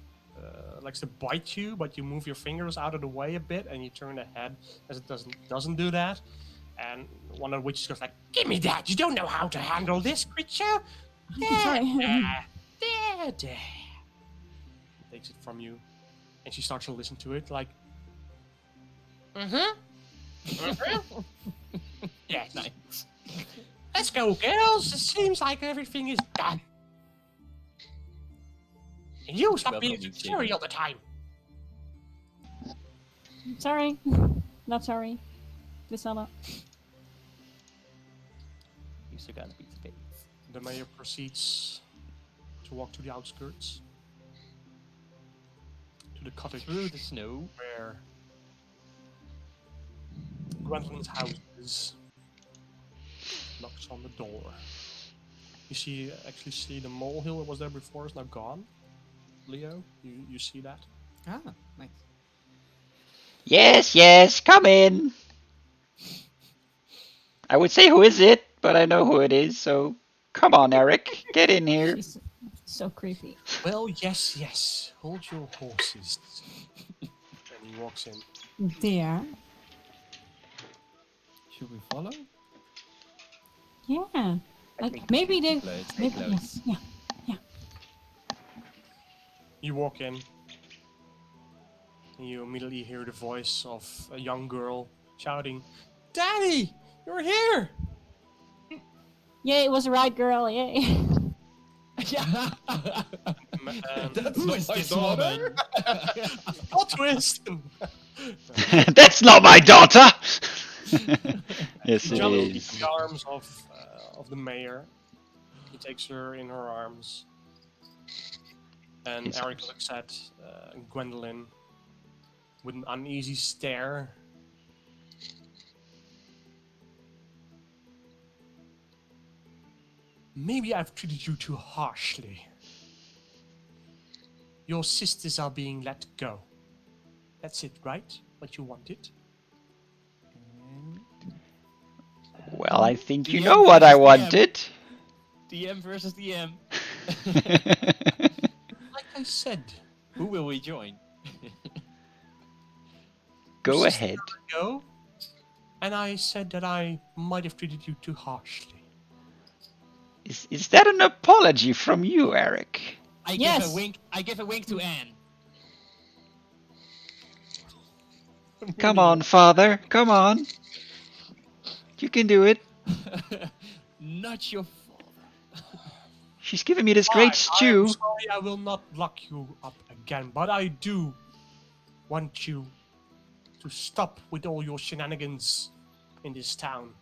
Speaker 6: to bite you, but you move your fingers out of the way a bit and you turn the head as it doesn't do that. And one of the witches goes like, "Give me that! You don't know how to handle this creature."
Speaker 3: Sorry.
Speaker 6: There. Takes it from you, and she starts to listen to it like, yes.
Speaker 2: nice.
Speaker 6: Let's go, girls. It seems like everything is done. And you stop being so sorry all the time.
Speaker 3: Sorry. Not sorry. Lisana.
Speaker 2: You still gotta beat the face.
Speaker 6: The mayor proceeds to walk to the outskirts, to the cottage
Speaker 2: Through the snow.
Speaker 6: where Gwendolyn's house is. Knocks on the door. You actually see the molehill that was there before is now gone. Leo, you see that?
Speaker 4: Ah, nice.
Speaker 1: Yes, come in. I would say who is it, but I know who it is, so come on, Eric. Get in here.
Speaker 3: She's so creepy.
Speaker 6: Well, yes. Hold your horses. And he walks in.
Speaker 3: There.
Speaker 4: Should we follow?
Speaker 3: Yeah. Like, maybe they. Maybe,
Speaker 2: Close.
Speaker 3: yeah.
Speaker 6: You walk in. And you immediately hear the voice of a young girl shouting, "Daddy, you're here!"
Speaker 3: Yay, it was the right girl. Yay.
Speaker 2: Yeah.
Speaker 6: And
Speaker 2: Who is this woman?
Speaker 6: plot twist!
Speaker 1: That's not my daughter. Yes, it
Speaker 6: Jumps
Speaker 1: is.
Speaker 6: into the arms of the mayor. He takes her in her arms. And
Speaker 1: His
Speaker 6: Eric
Speaker 1: arms.
Speaker 6: looks at Gwendolyn with an uneasy stare. Maybe I've treated you too harshly. Your sisters are being let go. That's it, right? What you wanted?
Speaker 1: Well, I think you
Speaker 2: DM
Speaker 1: know what I
Speaker 2: versus DM.
Speaker 1: wanted.
Speaker 2: DM versus DM.
Speaker 6: Like I said,
Speaker 2: Who will we join?
Speaker 1: Go
Speaker 6: your
Speaker 1: ahead.
Speaker 6: sisters let go, and I said that I might have treated you too harshly.
Speaker 1: Is that an apology from you, Eric?
Speaker 2: I
Speaker 3: Yes.
Speaker 2: give a wink. I give a wink to Anne.
Speaker 1: Come on, father. Come on. You can do it.
Speaker 2: Not your fault.
Speaker 1: She's giving me this
Speaker 6: I'm
Speaker 1: great stew.
Speaker 6: sorry, I will not lock you up again, but I do want you to stop with all your shenanigans in this town.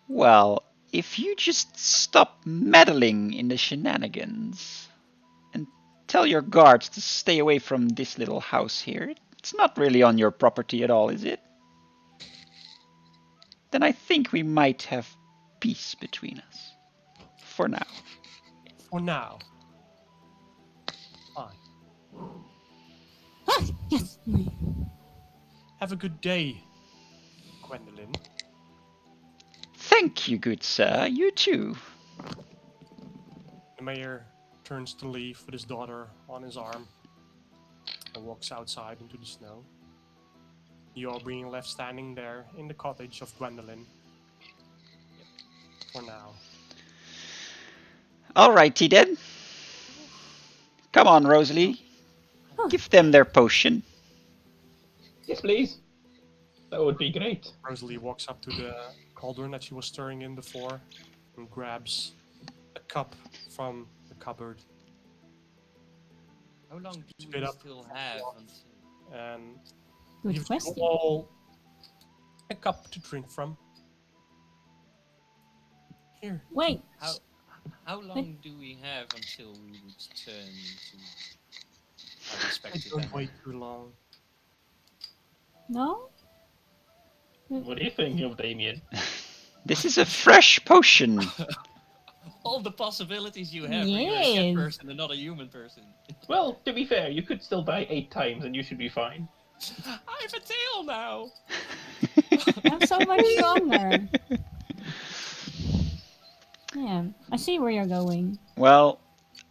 Speaker 1: Well, if you just stop meddling in the shenanigans and tell your guards to stay away from this little house here, it's not really on your property at all, is it? Then I think we might have peace between us. For now.
Speaker 6: For now. Fine.
Speaker 3: Ah, yes.
Speaker 6: Have a good day, Gwendolyn.
Speaker 1: Thank you, good sir. You too.
Speaker 6: The mayor turns to leave with his daughter on his arm and walks outside into the snow. You are being left standing there in the cottage of Gwendolyn for now.
Speaker 1: Alrighty then. Come on, Rosalie. Give them their potion.
Speaker 5: Yes, please. That would be great.
Speaker 6: Rosalie walks up to the cauldron that she was stirring in before and grabs a cup from the cupboard
Speaker 2: How long do
Speaker 6: Spit
Speaker 2: we
Speaker 6: up.
Speaker 2: still have until...
Speaker 6: and
Speaker 3: Good
Speaker 6: gives you
Speaker 3: question.
Speaker 6: all a cup to drink from. Here.
Speaker 3: Wait.
Speaker 2: How long do we have until we would turn to our
Speaker 6: I
Speaker 2: respective
Speaker 6: don't
Speaker 2: animals?
Speaker 6: wait too long.
Speaker 3: No?
Speaker 5: What are you thinking of, Damien?
Speaker 1: This is a fresh potion.
Speaker 2: All the possibilities you have when you're a cat
Speaker 3: Yes.
Speaker 2: person and not a human person.
Speaker 5: Well, to be fair, you could still die 8 times and you should be fine.
Speaker 2: I have a tail now!
Speaker 3: I'm so much stronger. Yeah, I see where you're going.
Speaker 1: Well,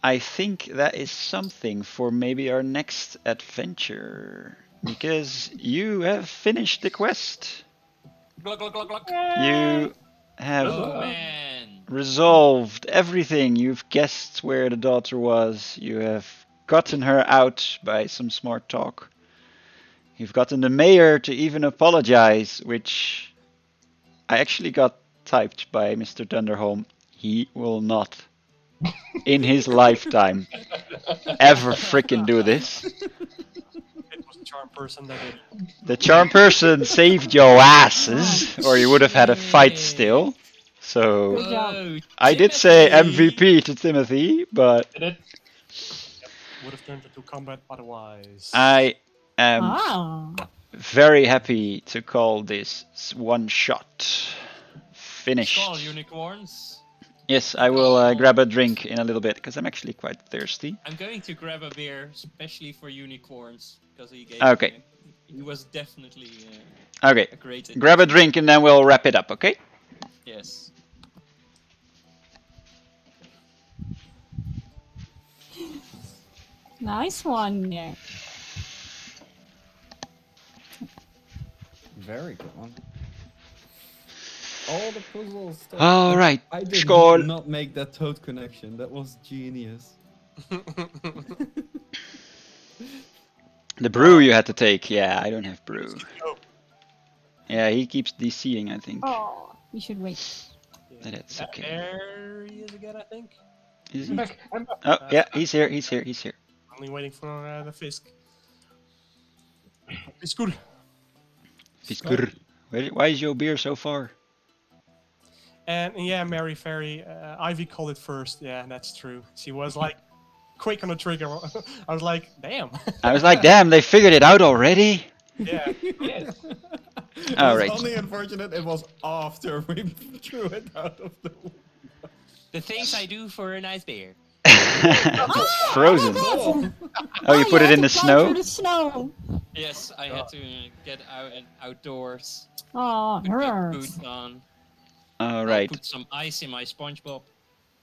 Speaker 1: I think that is something for maybe our next adventure. Because you have finished the quest.
Speaker 2: Gluck, gluck, gluck, gluck.
Speaker 1: You have
Speaker 2: Oh man!
Speaker 1: resolved everything. You've guessed where the daughter was. You have gotten her out by some smart talk. You've gotten the mayor to even apologize, which I actually got typed by Mr. Dunderholm. He will not, in his lifetime, ever frickin' do this.
Speaker 6: It was a charm person that did.
Speaker 1: The charm person saved your asses, or you would have had a fight still. So
Speaker 3: Good job.
Speaker 2: Oh,
Speaker 1: I did say
Speaker 2: Timothy!
Speaker 1: MVP to Timothy, but
Speaker 5: Did it?
Speaker 6: Would have turned into combat otherwise.
Speaker 1: I am
Speaker 3: Ah.
Speaker 1: very happy to call this one shot finished.
Speaker 2: Skull unicorns.
Speaker 1: Yes, I will grab a drink in a little bit because I'm actually quite thirsty.
Speaker 2: I'm going to grab a beer, especially for unicorns, because he gave
Speaker 1: Okay.
Speaker 2: me. He was definitely
Speaker 1: Okay,
Speaker 2: a great.
Speaker 1: grab a drink and then we'll wrap it up, okay?
Speaker 2: Yes.
Speaker 3: Nice one there.
Speaker 4: Very good one. All the puzzles. Stuff.
Speaker 1: All right,
Speaker 4: I did
Speaker 1: Skål.
Speaker 4: not make that toad connection. That was genius.
Speaker 1: The brew you had to take. Yeah, I don't have brew. Yeah, he keeps DCing, I think.
Speaker 3: Oh, we should wait.
Speaker 1: That's okay.
Speaker 6: There he is again, I think.
Speaker 1: Is
Speaker 5: I'm
Speaker 1: he?
Speaker 5: back. I'm back.
Speaker 1: Oh, yeah, he's here, he's here, he's here.
Speaker 6: Only waiting for the Fisk. It's good.
Speaker 1: Fisker. Why is your beer so far?
Speaker 6: And yeah, Mary Fairy, Ivy called it first. Yeah, that's true. She was like quick on the trigger. I was like, damn.
Speaker 1: I was like, damn, they figured it out already?
Speaker 6: Yeah.
Speaker 5: Yes.
Speaker 4: It
Speaker 1: All
Speaker 4: was
Speaker 1: right.
Speaker 4: only unfortunate it was after we threw it out of the window.
Speaker 2: The things I do for a nice beer.
Speaker 1: Frozen.
Speaker 4: Oh,
Speaker 1: Oh, you put it in the
Speaker 3: Through
Speaker 1: snow?
Speaker 3: the snow.
Speaker 2: Yes, I had to get out and outdoors.
Speaker 3: Oh,
Speaker 2: Put my
Speaker 3: hurts.
Speaker 2: boots on.
Speaker 1: All right.
Speaker 2: Put some ice in my SpongeBob.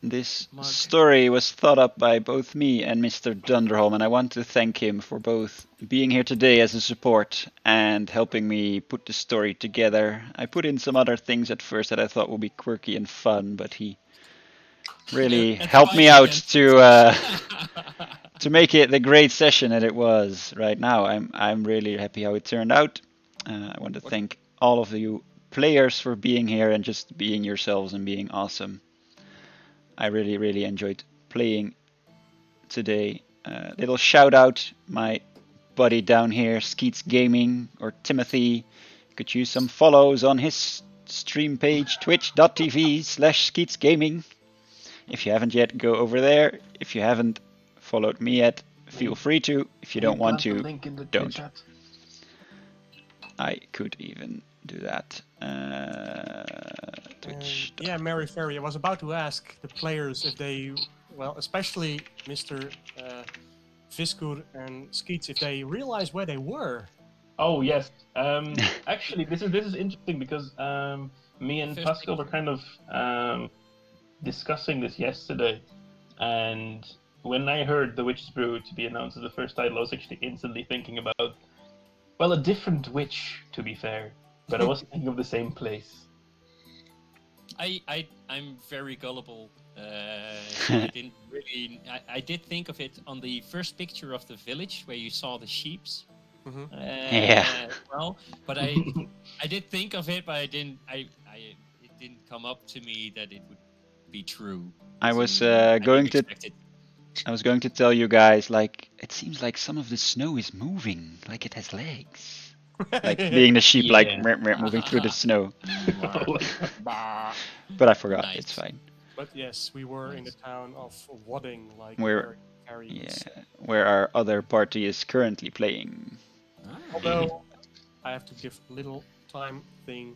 Speaker 1: This
Speaker 2: Mug.
Speaker 1: story was thought up by both me and Mr. Dunderholm, and I want to thank him for both being here today as a support and helping me put the story together. I put in some other things at first that I thought would be quirky and fun, but he really
Speaker 2: And
Speaker 1: helped me
Speaker 2: fight
Speaker 1: out
Speaker 2: against
Speaker 1: to make it the great session that it was right now. I'm really happy how it turned out. I want to thank all of you players for being here and just being yourselves and being awesome. I really, really enjoyed playing today. Little shout out, my buddy down here, Skeets Gaming, or Timothy. Could use some follows on his stream page, twitch.tv/Skeets Gaming. If you haven't yet, go over there. If you haven't followed me yet, feel free to. If you don't want to, don't. I could even do that. Twitch.
Speaker 6: Yeah, Mary Fairy, I was about to ask the players if they, well, especially Mr. Fiskur and Skeets, if they realized where they were.
Speaker 5: Oh yes. Actually, this is interesting because me and
Speaker 2: First
Speaker 5: Pascal
Speaker 2: thing-
Speaker 5: were kind of discussing this yesterday, and when I heard The Witch's Brew to be announced as the first title, I was actually instantly thinking about, well, a different witch, to be fair, but I wasn't thinking of the same place.
Speaker 2: I'm very gullible. So I didn't really. I did think of it on the first picture of the village where you saw the sheeps.
Speaker 6: Hmm.
Speaker 1: Yeah.
Speaker 2: Well, but I did think of it, but I didn't. It didn't come up to me that it would be true.
Speaker 1: I
Speaker 2: So
Speaker 1: was
Speaker 2: I
Speaker 1: going
Speaker 2: didn't
Speaker 1: to
Speaker 2: expect it.
Speaker 1: I was going to tell you guys, like, it seems like some of the snow is moving, like it has legs. Like being the sheep, like
Speaker 5: Yeah.
Speaker 1: moving through the snow.
Speaker 2: Bah.
Speaker 1: But I forgot.
Speaker 2: Nice.
Speaker 1: It's fine.
Speaker 6: But yes, we were in the
Speaker 2: Nice.
Speaker 6: town of Wadding, like
Speaker 1: We're
Speaker 6: very
Speaker 1: yeah, where our other party is currently playing.
Speaker 6: Although I have to give a little time thing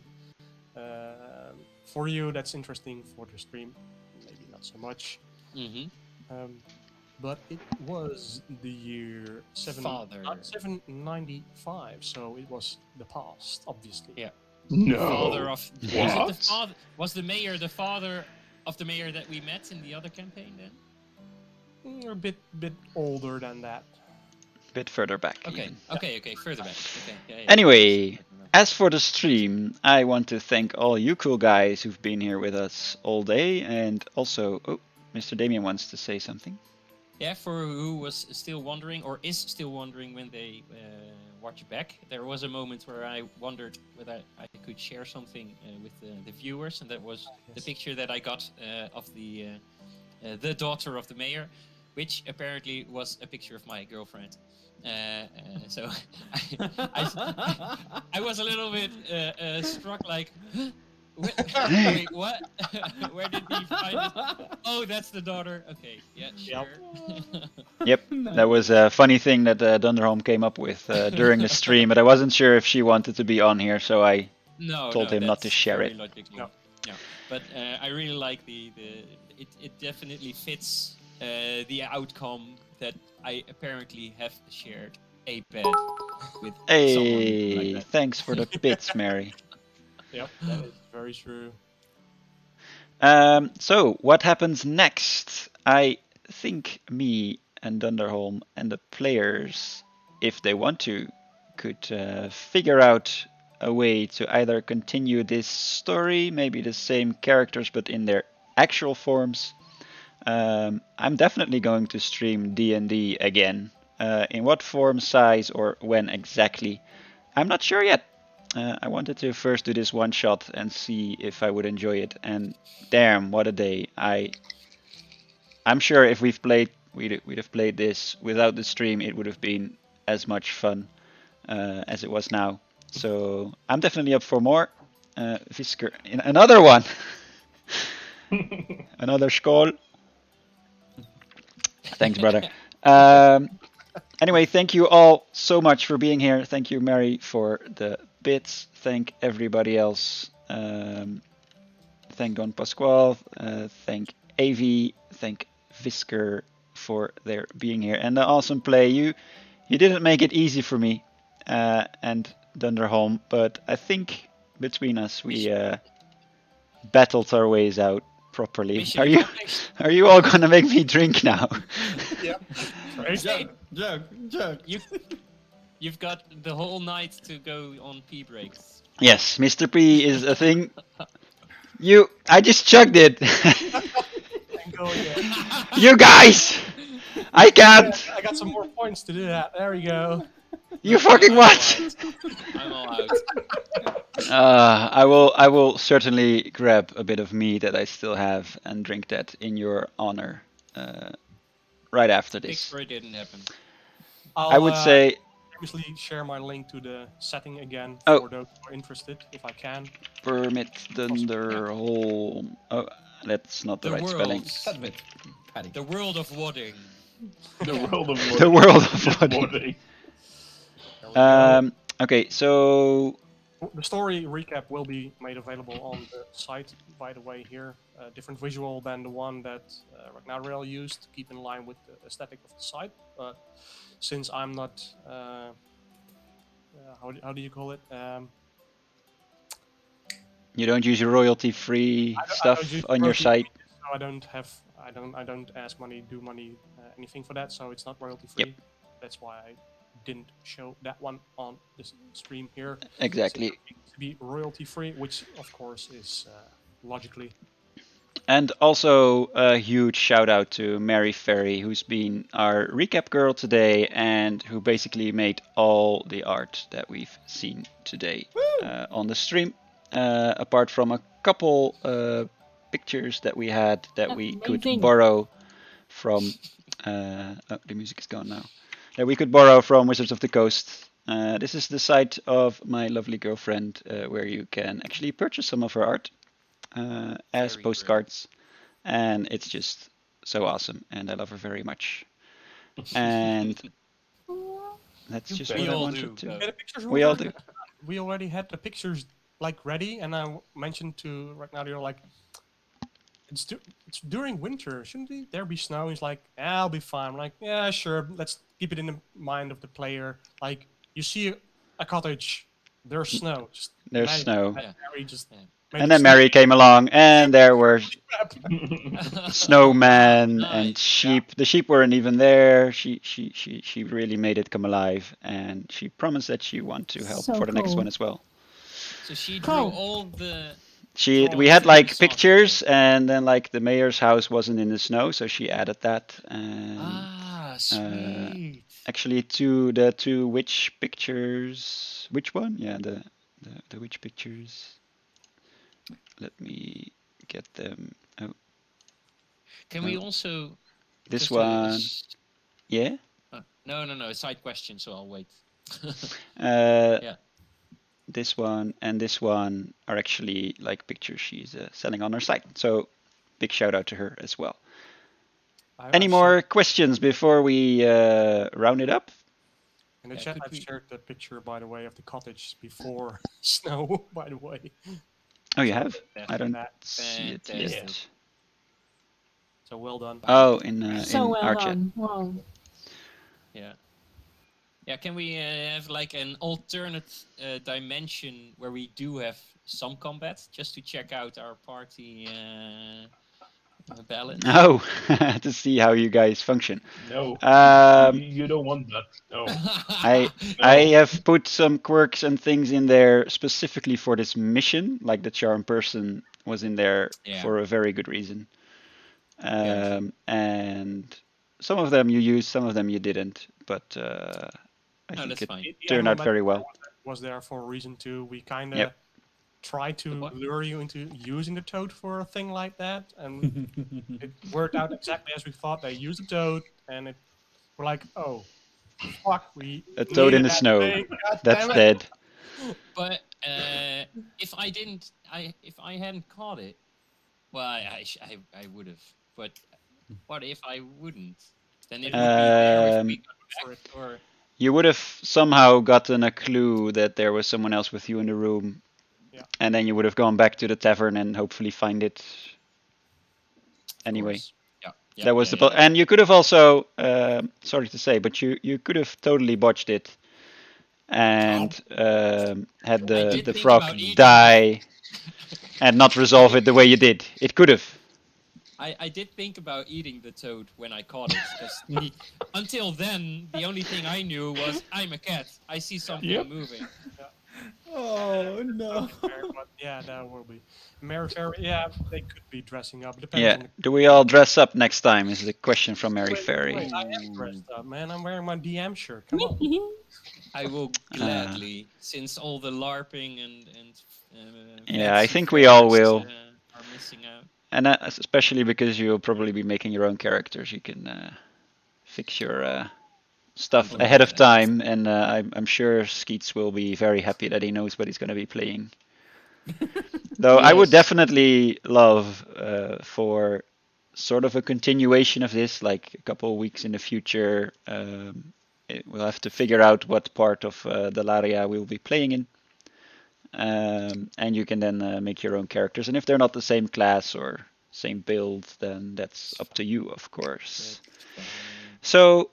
Speaker 6: for you that's interesting for the stream, maybe not so much.
Speaker 2: Mm-hmm.
Speaker 6: But it was the year
Speaker 2: Father.
Speaker 6: 795, so it was the past, obviously.
Speaker 2: Yeah.
Speaker 5: No.
Speaker 2: Father of was it the
Speaker 5: What?
Speaker 2: father? Was the mayor the father of the mayor that we met in the other campaign? Then.
Speaker 6: A bit older than that.
Speaker 1: Bit further back.
Speaker 2: Okay.
Speaker 1: Even.
Speaker 2: Okay. Further back. Okay. Yeah.
Speaker 1: Anyway, as for the stream, I want to thank all you cool guys who've been here with us all day, and also, oh, Mr. Damien wants to say something.
Speaker 2: Yeah, for who was still wondering or is still wondering when they watch back, there was a moment where I wondered whether I could share something with the viewers, and that was the picture that I got of the daughter of the mayor, which apparently was a picture of my girlfriend. So I was a little bit struck, like. Wait, what? Where did he find it? Oh, that's the daughter. Okay, yeah, sure.
Speaker 1: Yep, that was a funny thing that Dunderholm came up with during the stream, but I wasn't sure if she wanted to be on here, so I told him not to share
Speaker 2: very
Speaker 1: it.
Speaker 2: Logically. No. But I really like it definitely fits the outcome that I apparently have shared a bed with someone like that.
Speaker 1: Thanks for the bits, Mary.
Speaker 6: Yep, that is very true.
Speaker 1: So, what happens next? I think me and Dunderholm and the players, if they want to, could figure out a way to either continue this story, maybe the same characters but in their actual forms. I'm definitely going to stream D&D again. In what form, size, or when exactly, I'm not sure yet. I wanted to first do this one shot and see if I would enjoy it, and damn, what a day! I'm sure if we'd have played this without the stream, it would have been as much fun as it was now. So I'm definitely up for more. Fisker, another one, another skål. Thanks, brother. Anyway, thank you all so much for being here. Thank you, Mary, for the bits. Thank everybody else. Thank Don Pasquale. Thank AV. Thank Fisker for their being here and the awesome play. You didn't make it easy for me and Dunderholm, but I think between us we battled our ways out properly. Are you all gonna make me drink now?
Speaker 6: Yep. Jug.
Speaker 2: You've got the whole night to go on pee breaks.
Speaker 1: Yes, Mr. P is a thing. I just chugged it. You guys! I can't!
Speaker 6: I got some more points to do that. There we go.
Speaker 1: You fucking what?
Speaker 2: I'm all out.
Speaker 1: I will certainly grab a bit of me that I still have and drink that in your honor right after this.
Speaker 2: Big story didn't happen.
Speaker 1: I would say
Speaker 6: obviously share my link to the setting again
Speaker 1: Oh.
Speaker 6: for those who are interested, if I can.
Speaker 1: permit Dunderholm. Oh, that's not the right spelling.
Speaker 7: Submit. Paddy.
Speaker 2: The world of Wadding.
Speaker 5: The world of
Speaker 1: The world of
Speaker 5: Wadding.
Speaker 1: Wadding.
Speaker 6: There we go.
Speaker 1: Okay, so
Speaker 6: The story recap will be made available on the site, by the way, here. A different visual than the one that Ragnarel used to keep in line with the aesthetic of the site. But since I'm not, how do you call it?
Speaker 1: you don't use your royalty-free
Speaker 6: I
Speaker 1: stuff
Speaker 6: don't use
Speaker 1: on your
Speaker 6: royalty-free,
Speaker 1: site.
Speaker 6: So I don't ask money, do money, anything for that. So it's not royalty free. That's why I didn't show that one on this stream here.
Speaker 1: Exactly.
Speaker 6: So it needs to be royalty free, which of course is logically.
Speaker 1: And also a huge shout out to Mary Ferry, who's been our recap girl today and who basically made all the art that we've seen today on the stream. Apart from a couple pictures that we had that we could
Speaker 3: Amazing.
Speaker 1: borrow from. Oh, the music is gone now. That we could borrow from Wizards of the Coast. This is the site of my lovely girlfriend where you can actually purchase some of her art as
Speaker 2: Very
Speaker 1: postcards, and it's just so awesome, and I love her very much. And that's
Speaker 5: You
Speaker 1: just
Speaker 5: bet.
Speaker 1: what
Speaker 2: We
Speaker 1: I
Speaker 2: all
Speaker 1: wanted
Speaker 2: do.
Speaker 1: to.
Speaker 6: Yeah, the pictures
Speaker 1: We
Speaker 6: were
Speaker 1: all
Speaker 6: already
Speaker 1: do.
Speaker 6: done. We already had the pictures like ready, and I mentioned to Ragnario like it's during winter, shouldn't there be snow? He's like, yeah, I'll be fine. I'm like, yeah, sure. Let's keep it in the mind of the player. Like, you see a cottage, there's snow. Just
Speaker 1: There's
Speaker 6: imagine
Speaker 1: snow.
Speaker 6: that Mary just
Speaker 2: Yeah.
Speaker 6: made
Speaker 1: And
Speaker 6: the
Speaker 1: then
Speaker 6: snow.
Speaker 1: Mary came along, and there were
Speaker 2: Oh,
Speaker 1: snowmen
Speaker 2: wow,
Speaker 1: and
Speaker 2: nice.
Speaker 1: sheep. The sheep weren't even there. She really made it come alive, and she promised that she want to help
Speaker 3: So
Speaker 1: for the next
Speaker 3: cool.
Speaker 1: one as well.
Speaker 2: So she drew
Speaker 3: Cool.
Speaker 2: all the
Speaker 1: We
Speaker 2: drawings
Speaker 1: had
Speaker 2: that we
Speaker 1: like
Speaker 2: saw
Speaker 1: pictures,
Speaker 2: today.
Speaker 1: and then like the mayor's house wasn't in the snow, so she added that. And
Speaker 2: Ah, sweet.
Speaker 1: actually, the two witch pictures. Which one? Yeah, the witch pictures. Let me get them. Oh,
Speaker 2: Can we
Speaker 1: no,
Speaker 2: also
Speaker 1: this
Speaker 2: just
Speaker 1: one. Yeah.
Speaker 2: no, a side question, so I'll wait.
Speaker 1: Uh,
Speaker 2: Yeah.
Speaker 1: this one and this one are actually like pictures she's selling on her site. So big shout out to her as well. Any
Speaker 6: I've
Speaker 1: more
Speaker 6: shared
Speaker 1: questions before we round it up?
Speaker 6: in the
Speaker 2: Yeah,
Speaker 6: chat.
Speaker 2: could
Speaker 6: I've
Speaker 2: we?
Speaker 6: shared the picture, by the way, of the cottage before snow. By the way,
Speaker 1: Oh, you
Speaker 6: so
Speaker 1: have? I don't
Speaker 6: that
Speaker 1: see it
Speaker 2: Fantastic.
Speaker 1: yet.
Speaker 6: so well done.
Speaker 1: Oh,
Speaker 3: So
Speaker 1: in
Speaker 3: well
Speaker 1: our chat.
Speaker 3: done. Wow.
Speaker 2: Yeah. Yeah, can we have like an alternate dimension where we do have some combat just to check out our party balance?
Speaker 1: Oh, to see how you guys function.
Speaker 5: No,
Speaker 1: Um,
Speaker 5: you don't want that. No.
Speaker 1: I
Speaker 5: No.
Speaker 1: I have put some quirks and things in there specifically for this mission, like the charm person was in there
Speaker 2: Yeah.
Speaker 1: for a very good reason.
Speaker 2: Yeah.
Speaker 1: And some of them you used, some of them you didn't, but I
Speaker 2: No,
Speaker 1: think
Speaker 2: that's
Speaker 1: it
Speaker 2: fine.
Speaker 6: The
Speaker 1: turned out
Speaker 6: animal
Speaker 1: very
Speaker 6: metaphor
Speaker 1: well.
Speaker 6: was there for a reason too. We kind of
Speaker 1: Yep.
Speaker 6: try to
Speaker 2: what?
Speaker 6: lure you into using the toad for a thing like that, and it worked out exactly as we thought. They used the toad, and we're like, oh, fuck, we
Speaker 1: A toad in
Speaker 6: needed
Speaker 1: the
Speaker 6: that
Speaker 1: snow.
Speaker 6: thing. God
Speaker 1: That's
Speaker 6: damn it.
Speaker 1: dead.
Speaker 2: But if I hadn't caught it, well, I would have. But what if I wouldn't? Then it would be there if we got back, or
Speaker 1: You would have somehow gotten a clue that there was someone else with you in the room,
Speaker 6: Yeah.
Speaker 1: and then you would have gone back to the tavern and hopefully find it anyway.
Speaker 2: course. Yeah.
Speaker 1: That was the and you could have also, sorry to say, but you could have totally botched it and had
Speaker 2: did
Speaker 1: the
Speaker 2: think
Speaker 1: frog
Speaker 2: about eating
Speaker 1: die and not resolve it the way you did. It could have.
Speaker 2: I did think about eating the toad when I caught it, because until then, the only thing I knew was I'm a cat. I see something
Speaker 5: Yep.
Speaker 2: moving.
Speaker 4: Oh no.
Speaker 6: Fair, but yeah, that will be. Mary Ferry, yeah, they could be dressing up. Depends
Speaker 1: Yeah.
Speaker 6: on the.
Speaker 1: Do we all dress up next time? Is the question from Mary Ferry.
Speaker 6: Wait, I am dressed up, man. I'm wearing my DM shirt. Come on.
Speaker 2: I will gladly, since all the LARPing and
Speaker 1: Yeah, I
Speaker 2: fancy
Speaker 1: think we all
Speaker 2: fairs,
Speaker 1: will.
Speaker 2: are missing out.
Speaker 1: And especially because you'll probably be making your own characters, you can fix your stuff
Speaker 2: Don't worry
Speaker 1: ahead of
Speaker 2: about that.
Speaker 1: time, and I'm sure Skeets will be very happy that he knows what he's going to be playing. Though I would
Speaker 5: Yes.
Speaker 1: definitely love for sort of a continuation of this, like a couple of weeks in the future. We'll have to figure out what part of the Laria we'll be playing in. And you can then make your own characters. And if they're not the same class or same build, then that's up to you, of course. So,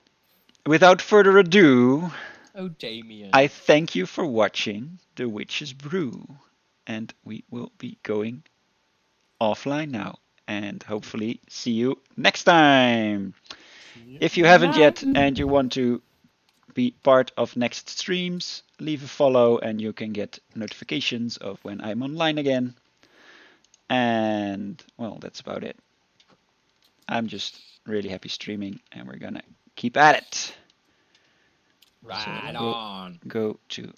Speaker 1: without further ado,
Speaker 2: Oh, Damien.
Speaker 1: I thank you for watching The Witch's Brew. And we will be going offline now. And hopefully see you next time. If you haven't yet and you want to be part of next streams, leave a follow and you can get notifications of when I'm online again. And well, that's about it. I'm just really happy streaming, and we're gonna keep at it.
Speaker 2: Right
Speaker 1: we'll
Speaker 2: on.
Speaker 1: Go to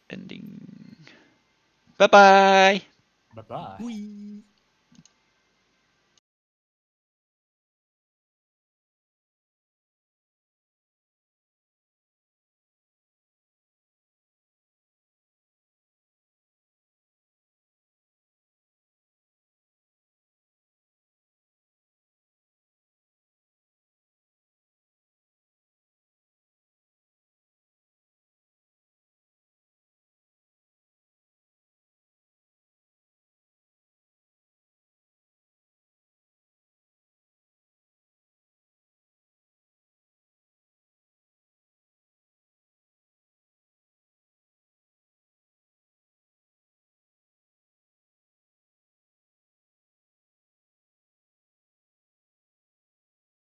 Speaker 1: ending. Bye bye.
Speaker 6: Bye bye.
Speaker 4: Whee!